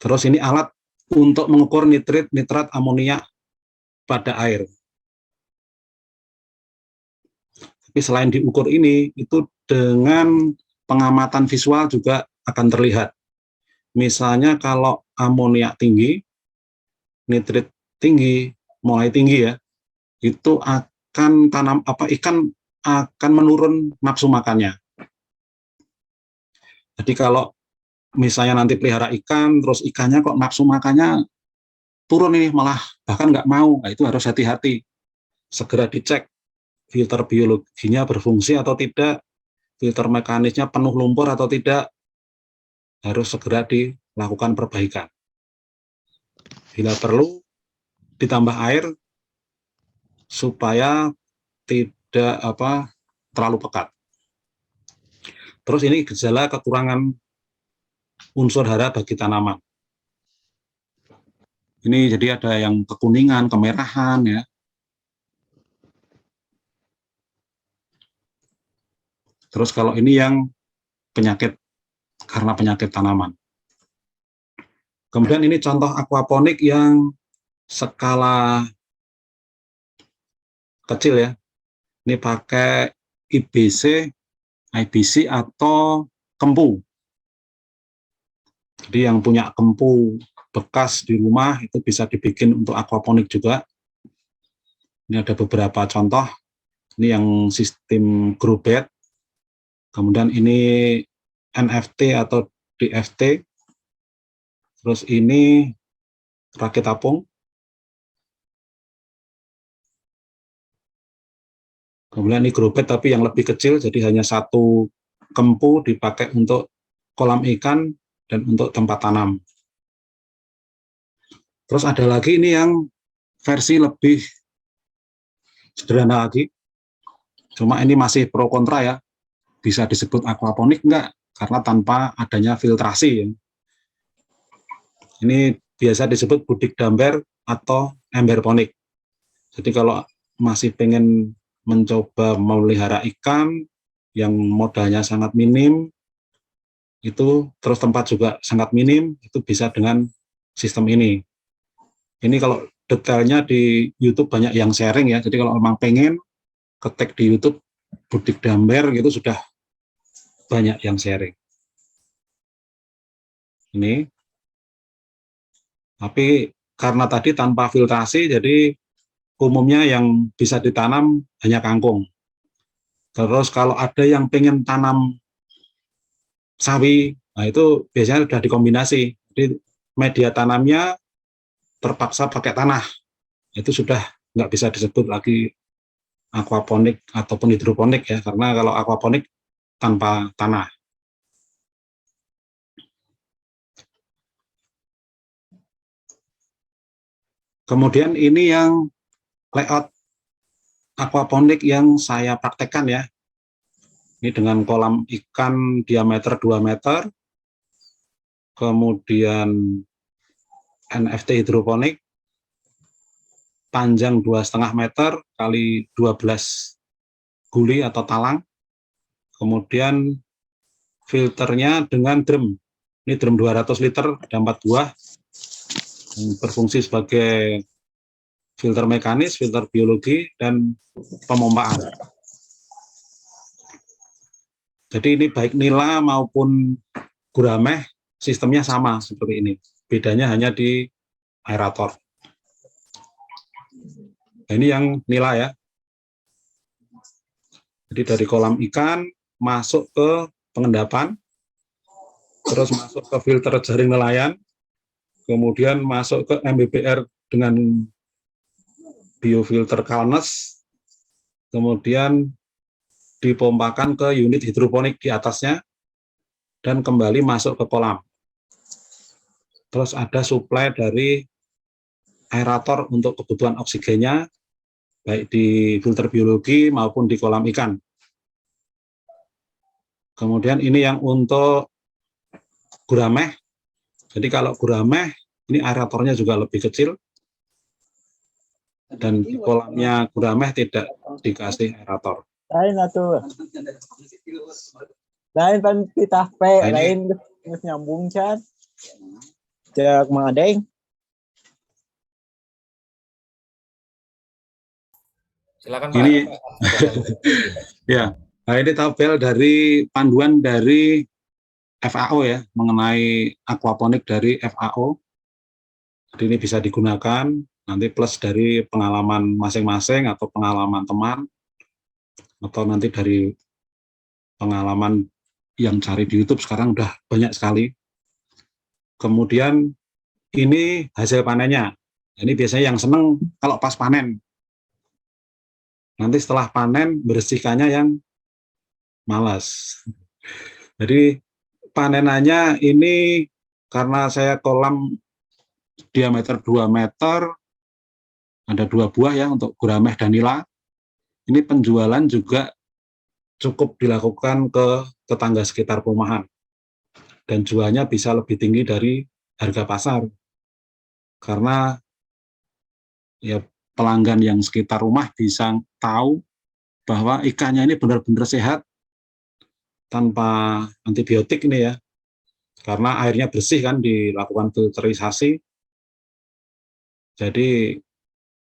D: Terus ini alat untuk mengukur nitrat, amoniak pada air. Tapi selain diukur ini, itu dengan pengamatan visual juga akan terlihat. Misalnya kalau amoniak tinggi, nitrit tinggi, mulai tinggi ya, itu akan ikan akan menurun nafsu makannya. Jadi kalau misalnya nanti pelihara ikan, terus ikannya kok nafsu makannya turun ini, malah bahkan nggak mau, nah itu harus hati-hati. Segera dicek filter biologinya berfungsi atau tidak, filter mekanisnya penuh lumpur atau tidak, harus segera dilakukan perbaikan. Bila perlu, ditambah air supaya tidak terlalu pekat. Terus ini gejala kekurangan unsur hara bagi tanaman. Ini jadi ada yang kekuningan, kemerahan ya. Terus kalau ini yang penyakit, karena penyakit tanaman. Kemudian ini contoh aquaponik yang skala kecil ya. Ini pakai IBC atau kempu. Jadi yang punya kempu bekas di rumah itu bisa dibikin untuk aquaponik juga. Ini ada beberapa contoh. Ini yang sistem grow bed. Kemudian ini NFT atau DFT. Terus ini rakit apung. Kemudian ini grow bed tapi yang lebih kecil, jadi hanya satu kempu dipakai untuk kolam ikan dan untuk tempat tanam. Terus ada lagi ini yang versi lebih sederhana lagi. Cuma ini masih pro kontra ya. Bisa disebut aquaponik enggak? Karena tanpa adanya filtrasi. Ini biasa disebut budik damber atau emberponik. Jadi kalau masih pengen mencoba memelihara ikan yang modalnya sangat minim, itu terus tempat juga sangat minim, itu bisa dengan sistem ini. Ini kalau detailnya di YouTube banyak yang sharing ya. Jadi kalau memang pengen ketik di YouTube budik damber gitu sudah banyak yang sharing. Ini. Tapi karena tadi tanpa filtrasi, jadi umumnya yang bisa ditanam hanya kangkung. Terus kalau ada yang pengen tanam sawi, nah itu biasanya sudah dikombinasi. Jadi media tanamnya terpaksa pakai tanah. Itu sudah nggak bisa disebut lagi aquaponik ataupun hidroponik ya, karena kalau aquaponik tanpa tanah. Kemudian ini yang layout aquaponik yang saya praktekkan ya. Ini dengan kolam ikan diameter 2 meter, kemudian NFT hidroponik, panjang 2,5 meter kali 12 guli atau talang, kemudian filternya dengan drum. Ini drum 200 liter, ada 4 buah, yang berfungsi sebagai filter mekanis, filter biologi, dan pemompaan. Jadi ini baik nila maupun Gurameh sistemnya sama seperti ini. Bedanya hanya di aerator. Nah, ini yang nila ya. Jadi dari kolam ikan masuk ke pengendapan, terus masuk ke filter jaring nelayan, kemudian masuk ke MBBR dengan biofilter Kalnes, kemudian dipompakan ke unit hidroponik di atasnya, dan kembali masuk ke kolam. Terus ada suplai dari aerator untuk kebutuhan oksigennya, baik di filter biologi maupun di kolam ikan. Kemudian ini yang untuk Gurameh. Jadi kalau Gurameh, ini aeratornya juga lebih kecil, dan di kolamnya Gurameh tidak dikasih aerator.
B: Lain atuh. Lain pan pitah pe,
D: Nah, ini-
B: lain geus nyambung can. Cek Mang Adeng.
C: Silakan Pak.
D: Ini ya, nah ini tabel dari panduan dari FAO ya, mengenai aquaponik dari FAO. Jadi ini bisa digunakan nanti plus dari pengalaman masing-masing atau pengalaman teman, atau nanti dari pengalaman yang cari di YouTube sekarang udah banyak sekali. Kemudian ini hasil panennya. Ini biasanya yang seneng kalau pas panen. Nanti setelah panen bersihkannya yang malas. Jadi panenannya ini karena saya kolam diameter 2 meter, ada 2 buah ya untuk Gurameh dan nila. Ini penjualan juga cukup dilakukan ke tetangga sekitar perumahan. Dan jualnya bisa lebih tinggi dari harga pasar. Karena ya pelanggan yang sekitar rumah bisa tahu bahwa ikannya ini benar-benar sehat tanpa antibiotik ini ya. Karena airnya bersih kan, dilakukan filterisasi. Jadi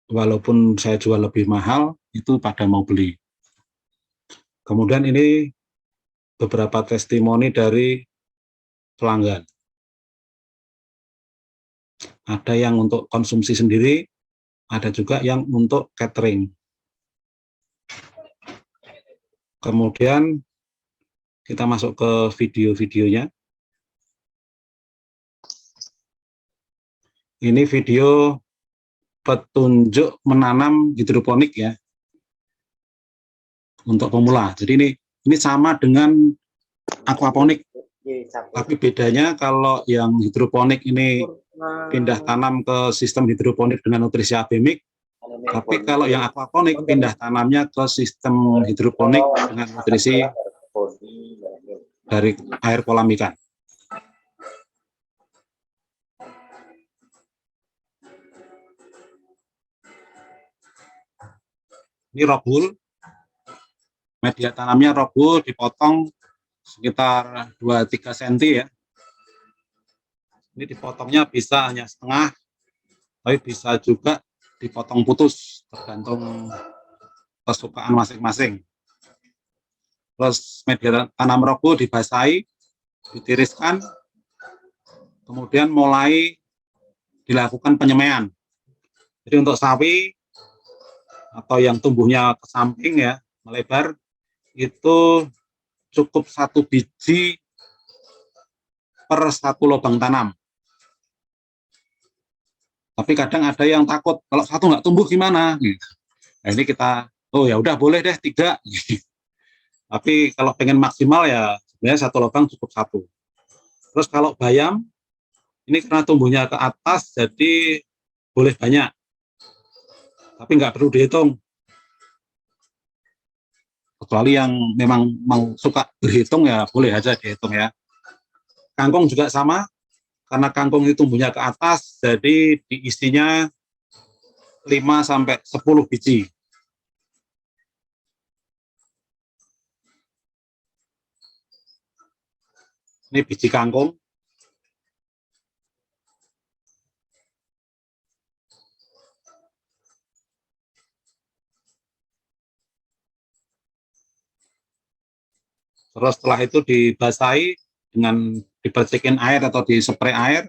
D: walaupun saya jual lebih mahal, itu pada mau beli. Kemudian ini beberapa testimoni dari pelanggan. Ada yang untuk konsumsi sendiri, ada juga yang untuk catering. Kemudian kita masuk ke video-videonya. Ini video petunjuk menanam hidroponik ya, untuk pemula. Jadi ini sama dengan aquaponik, tapi bedanya kalau yang hidroponik ini pindah tanam ke sistem hidroponik dengan nutrisi abemik, tapi kalau yang aquaponik pindah tanamnya ke sistem hidroponik dengan nutrisi dari air kolam ikan. Ini robul, media tanamnya robul, dipotong sekitar 2-3 cm ya. Ini dipotongnya bisa hanya setengah, tapi bisa juga dipotong putus, tergantung kesukaan masing-masing. Terus media tanam robul dibasahi, ditiriskan, kemudian mulai dilakukan penyemaian. Jadi untuk sawi atau yang tumbuhnya ke samping ya, melebar, itu cukup 1 biji per 1 lubang tanam. Tapi kadang ada yang takut, kalau 1 nggak tumbuh gimana? Nah ini kita, oh ya udah boleh deh 3. Tapi kalau pengen maksimal ya sebenarnya 1 lubang cukup 1. Terus kalau bayam, ini karena tumbuhnya ke atas, jadi boleh banyak. Tapi nggak perlu dihitung. Kecuali yang memang mau suka berhitung ya boleh aja dihitung ya. Kangkung juga sama, karena kangkung itu tumbuhnya ke atas, jadi diisinya 5-10 biji. Ini biji kangkung. Terus setelah itu dibasahi dengan dipercikin air atau dispray air,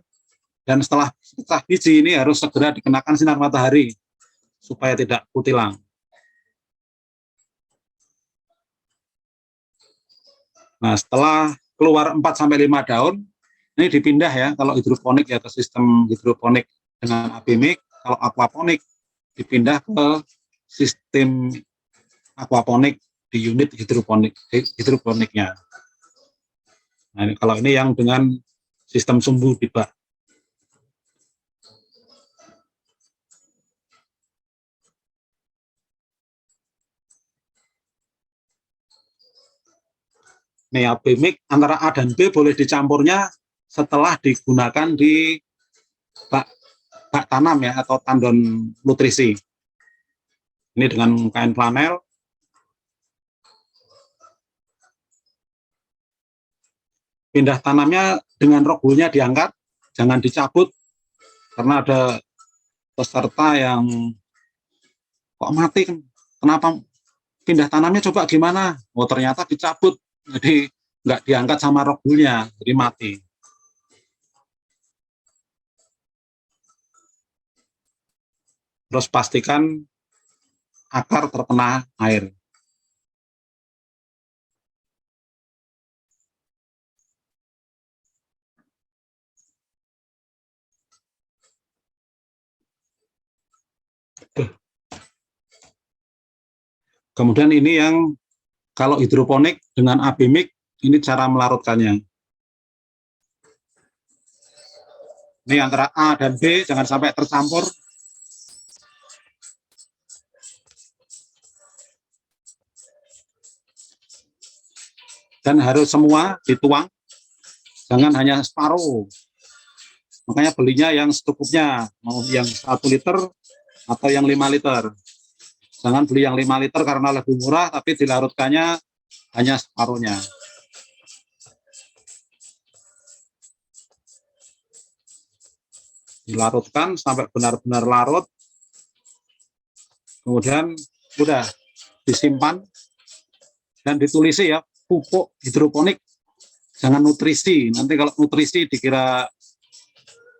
D: dan setelah pecah biji ini harus segera dikenakan sinar matahari supaya tidak kutilang. Nah, setelah keluar 4-5 daun, ini dipindah ya, kalau hidroponik ya ke sistem hidroponik dengan apimik, kalau aquaponik dipindah ke sistem aquaponik di unit hidroponiknya. Nah, kalau ini yang dengan sistem sumbu di bak. Nih, apimik antara A dan B boleh dicampurnya setelah digunakan di bak tanam ya, atau tandon nutrisi. Ini dengan kain flanel. Pindah tanamnya dengan roggulnya diangkat, jangan dicabut, karena ada peserta yang kok mati, kenapa pindah tanamnya, coba gimana? Oh, ternyata dicabut, jadi nggak diangkat sama roggulnya, jadi mati. Terus pastikan akar terkena air. Kemudian ini yang kalau hidroponik dengan apimik, ini cara melarutkannya. Ini antara A dan B, jangan sampai tercampur. Dan harus semua dituang, jangan hanya separuh. Makanya belinya yang secukupnya, mau yang 1 liter atau yang 5 liter. Jangan beli yang 5 liter karena lebih murah, tapi dilarutkannya hanya separuhnya. Dilarutkan sampai benar-benar larut. Kemudian sudah disimpan dan ditulisi ya, pupuk hidroponik, jangan nutrisi. Nanti kalau nutrisi dikira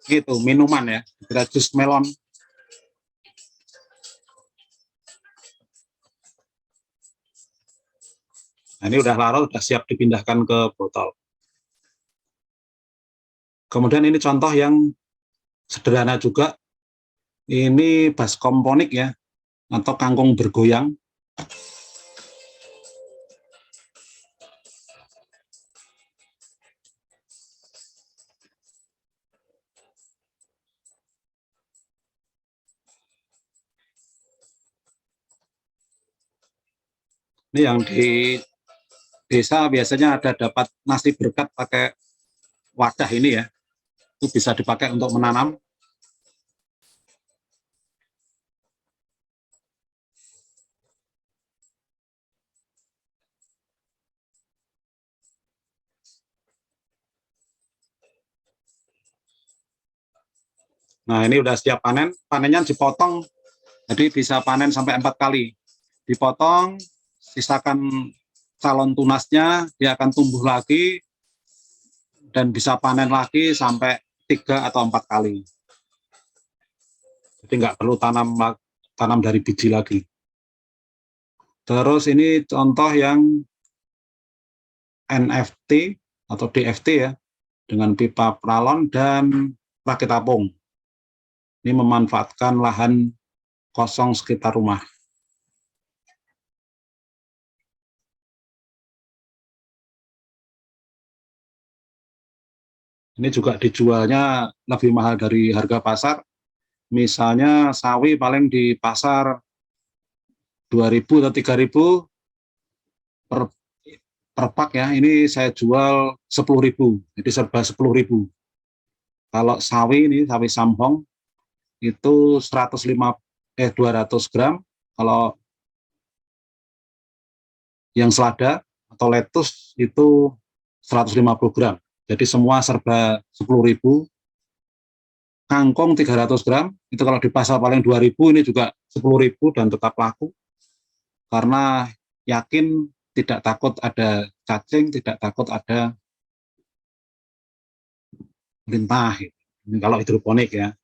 D: gitu, minuman ya, dikira jus melon. Nah, ini udah larut, udah siap dipindahkan ke botol. Kemudian ini contoh yang sederhana juga. Ini baskomponik ya, atau kangkung bergoyang. Ini yang di desa biasanya ada dapat nasi berkat pakai wadah ini ya, itu bisa dipakai untuk menanam. Nah, ini udah siap panen, panennya dipotong, jadi bisa panen sampai 4 kali. Dipotong, sisakan calon tunasnya, dia akan tumbuh lagi, dan bisa panen lagi sampai 3 atau 4 kali. Jadi nggak perlu tanam dari biji lagi. Terus ini contoh yang NFT atau DFT ya, dengan pipa pralon dan rakit apung. Ini memanfaatkan lahan kosong sekitar rumah. Ini juga dijualnya lebih mahal dari harga pasar. Misalnya sawi paling di pasar 2.000 atau 3.000 per pak ya. Ini saya jual 10.000, jadi serba 10.000. Kalau sawi ini, sawi samhong itu 200 gram. Kalau yang selada atau lettuce itu 150 gram. Jadi semua serba 10.000. Kangkung 300 gram, itu kalau di pasar paling 2.000, ini juga 10.000 dan tetap laku. Karena yakin tidak takut ada cacing, tidak takut ada lintah. Ini kalau hidroponik ya.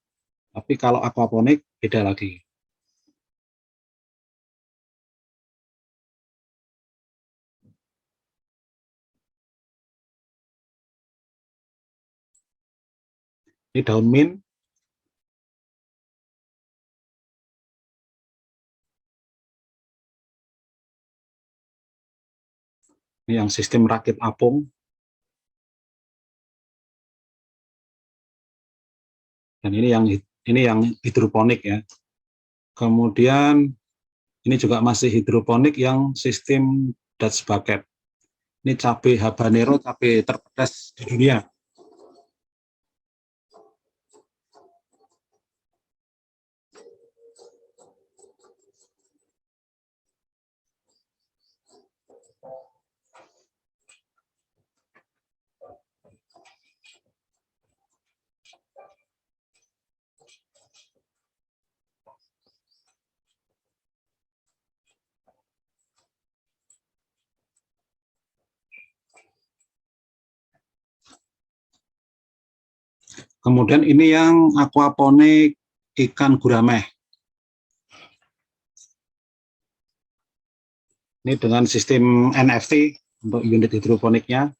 D: Tapi kalau aquaponik beda lagi. Ini daun mint. Ini yang sistem rakit apung. Dan ini yang hidroponik ya. Kemudian ini juga masih hidroponik yang sistem Dutch bucket. Ini cabai habanero, cabai terpedas di dunia. Kemudian ini yang aquaponik ikan gurame. Ini dengan sistem NFT untuk unit hidroponiknya.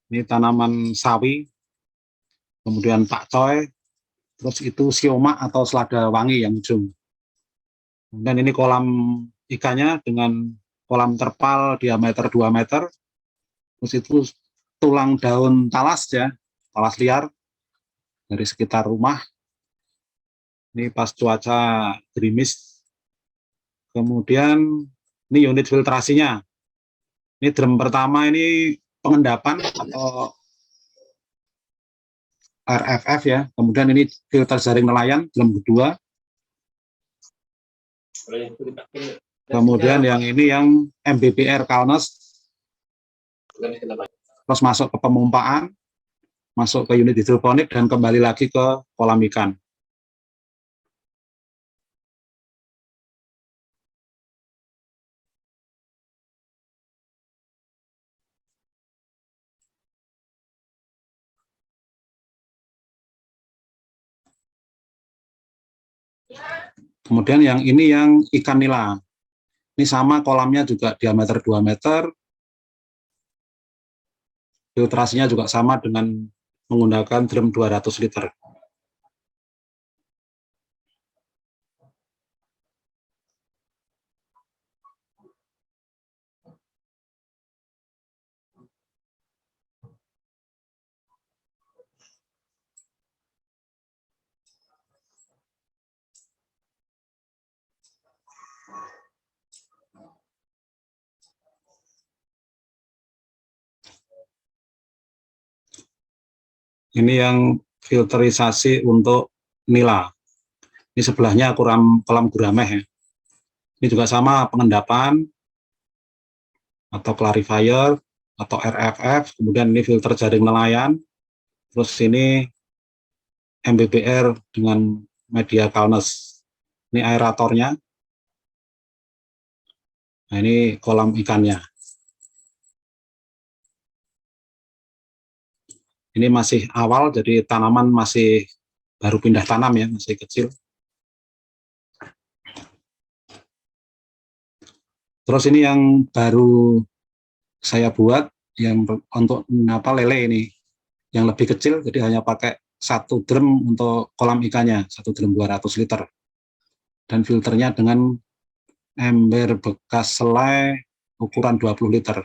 D: Ini tanaman sawi, kemudian pakcoy, terus itu sioma atau selada wangi yang ujung. Dan ini kolam ikannya dengan kolam terpal diameter 2 meter, terus itu tulang daun talas ya, talas liar dari sekitar rumah. Ini pas cuaca gerimis. Kemudian ini unit filtrasinya. Ini drum pertama ini pengendapan atau RFF ya. Kemudian ini filter jaring nelayan, drum kedua. Kemudian yang ini yang MBBR Calnes. Terus masuk ke pemumpaan, masuk ke unit hidroponik dan kembali lagi ke kolam ikan. Kemudian yang ini yang ikan nila. Ini sama kolamnya juga diameter 2 meter. Filtrasinya juga sama dengan menggunakan drum 200 liter. Ini yang filterisasi untuk nila. Ini sebelahnya kolam gurame ya. Ini juga sama pengendapan atau clarifier atau RFF, kemudian ini filter jaring nelayan, terus ini MBBR dengan media Calnes. Ini aeratornya. Nah, ini kolam ikannya. Ini masih awal, jadi tanaman masih baru pindah tanam ya, masih kecil. Terus ini yang baru saya buat yang untuk lele ini, yang lebih kecil, jadi hanya pakai satu drum untuk kolam ikannya, satu drum 200 liter. Dan filternya dengan ember bekas selai ukuran 20 liter.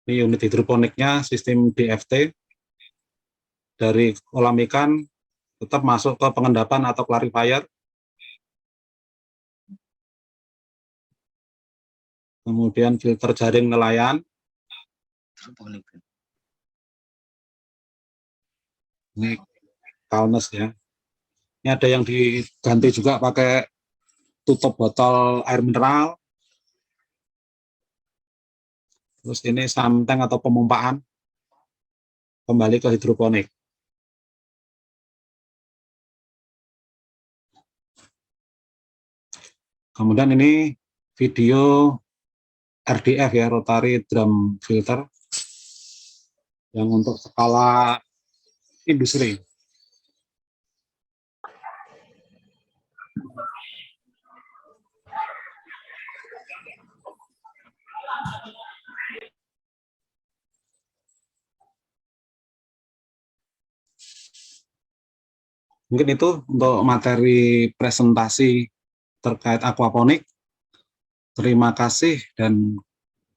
D: Ini unit hidroponiknya sistem DFT. Dari kolam ikan tetap masuk ke pengendapan atau clarifier. Kemudian filter jaring nelayan. Ini Calnes ya. Ini ada yang diganti juga pakai tutup botol air mineral. Terus ini santeng atau pemumpaan kembali ke hidroponik. Kemudian ini video RDF ya, rotary drum filter, yang untuk skala industri. Mungkin itu untuk materi presentasi terkait aquaponik. Terima kasih dan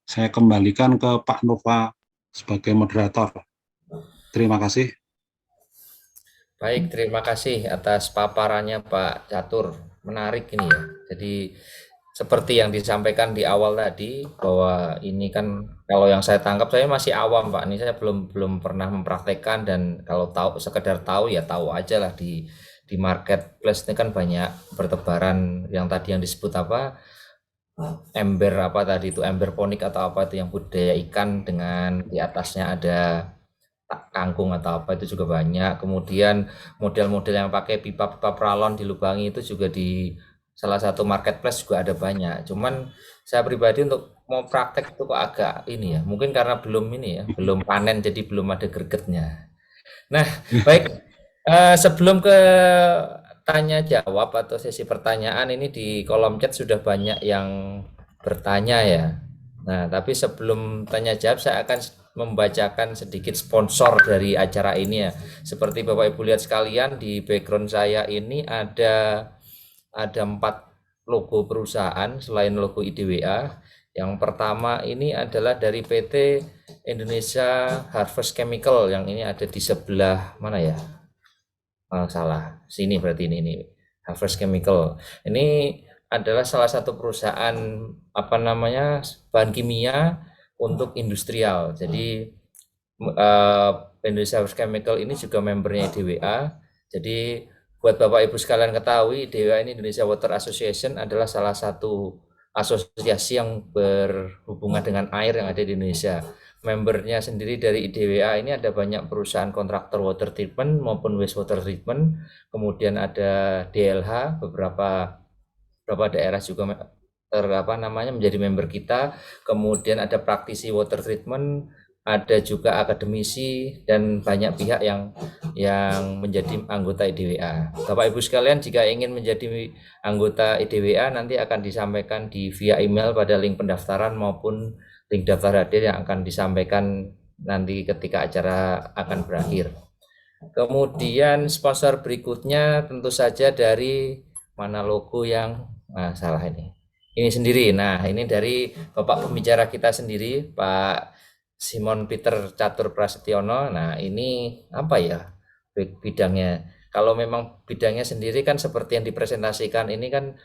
D: saya kembalikan ke Pak Nova sebagai moderator. Terima kasih.
C: Baik, terima kasih atas paparannya Pak Catur. Menarik ini ya. Jadi seperti yang disampaikan di awal tadi bahwa ini kan kalau yang saya tangkap, saya masih awam Pak. Ini saya belum pernah mempraktekkan, dan kalau tahu sekedar tahu ya tahu aja lah, di marketplace ini kan banyak bertebaran yang tadi yang disebut apa, ember apa tadi itu, ember ponik atau apa itu, yang budidaya ikan dengan di atasnya ada kangkung atau apa, itu juga banyak. Kemudian model-model yang pakai pipa-pipa pralon dilubangi itu juga di salah satu marketplace juga ada banyak. Cuman saya pribadi untuk mau praktek itu kok agak ini ya, mungkin karena belum ini ya, belum panen jadi belum ada gregetnya. Nah, baik, sebelum ke tanya jawab atau sesi pertanyaan, ini di kolom chat sudah banyak yang bertanya ya. Nah, tapi sebelum tanya jawab saya akan membacakan sedikit sponsor dari acara ini ya. Seperti Bapak Ibu lihat sekalian, di background saya ini ada 4 logo perusahaan selain logo IDWA. Yang pertama ini adalah dari PT Indonesia Harvest Chemical, yang ini ada di sebelah mana ya? Salah, sini berarti ini Harvest Chemical. Ini adalah salah satu perusahaan apa namanya, bahan kimia untuk industrial. Jadi Indonesia Harvest Chemical ini juga membernya IDWA. Jadi buat Bapak Ibu sekalian ketahui, IDWA ini, Indonesia Water Association, adalah salah satu asosiasi yang berhubungan dengan air yang ada di Indonesia. Membernya sendiri dari IDWA ini ada banyak perusahaan kontraktor water treatment maupun wastewater treatment. Kemudian ada DLH, beberapa daerah juga menjadi member kita. Kemudian ada praktisi water treatment, ada juga akademisi dan banyak pihak yang menjadi anggota IDWA. Bapak Ibu sekalian, jika ingin menjadi anggota IDWA nanti akan disampaikan via email pada link pendaftaran maupun link daftar hadir yang akan disampaikan nanti ketika acara akan berakhir. Kemudian sponsor berikutnya tentu saja dari mana logo yang salah ini sendiri. Nah, ini dari Bapak pembicara kita sendiri, Pak Simon Peter Catur Prasetyono. Nah, ini apa ya bidangnya? Kalau memang bidangnya sendiri kan seperti yang dipresentasikan ini kan,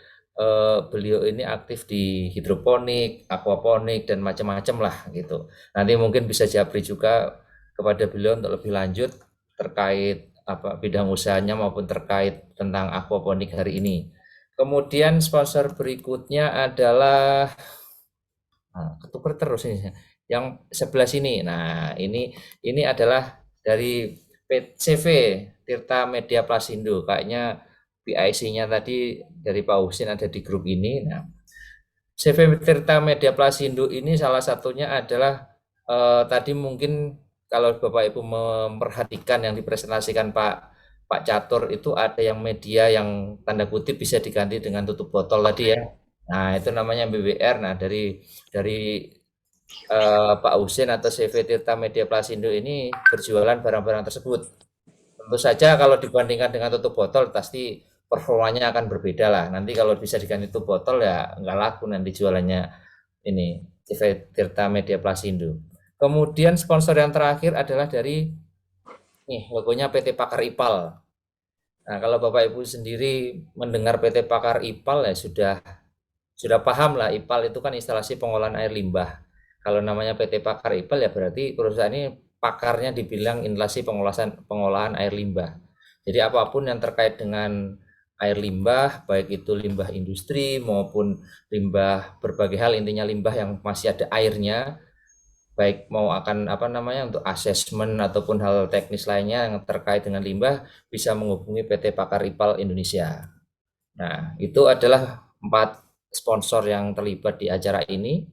C: beliau ini aktif di hidroponik, aquaponik dan macam-macam lah gitu. Nanti mungkin bisa japri juga kepada beliau untuk lebih lanjut terkait apa bidang usahanya maupun terkait tentang aquaponik hari ini. Kemudian sponsor berikutnya adalah ketuker terus ini yang sebelah sini. Nah, ini adalah dari CV Tirta Media Plasindo. Kayaknya PIC-nya tadi dari Pak Husin ada di grup ini. Nah, CV Tirta Media Plasindo ini salah satunya adalah tadi mungkin kalau Bapak Ibu memperhatikan yang dipresentasikan Pak Catur, itu ada yang media yang tanda kutip bisa diganti dengan tutup botol tadi ya. Nah, itu namanya BWR. Nah, dari Pak Husin atau CV Tirta Media Plasindo ini berjualan barang-barang tersebut. Tentu saja kalau dibandingkan dengan tutup botol pasti performanya akan berbeda lah. Nanti kalau bisa diganti tutup botol ya nggak laku nanti jualannya ini CV Tirta Media Plasindo. Kemudian sponsor yang terakhir adalah dari logonya PT Pakar IPAL. Nah, kalau Bapak Ibu sendiri mendengar PT Pakar IPAL ya sudah paham lah, IPAL itu kan instalasi pengolahan air limbah. Kalau namanya PT Pakar IPAL ya berarti perusahaan ini pakarnya dibilang instalasi pengolahan air limbah. Jadi apapun yang terkait dengan air limbah, baik itu limbah industri maupun limbah berbagai hal, intinya limbah yang masih ada airnya, baik mau akan apa namanya untuk asesmen ataupun hal teknis lainnya yang terkait dengan limbah bisa menghubungi PT Pakar IPAL Indonesia. Nah, itu adalah 4 sponsor yang terlibat di acara ini.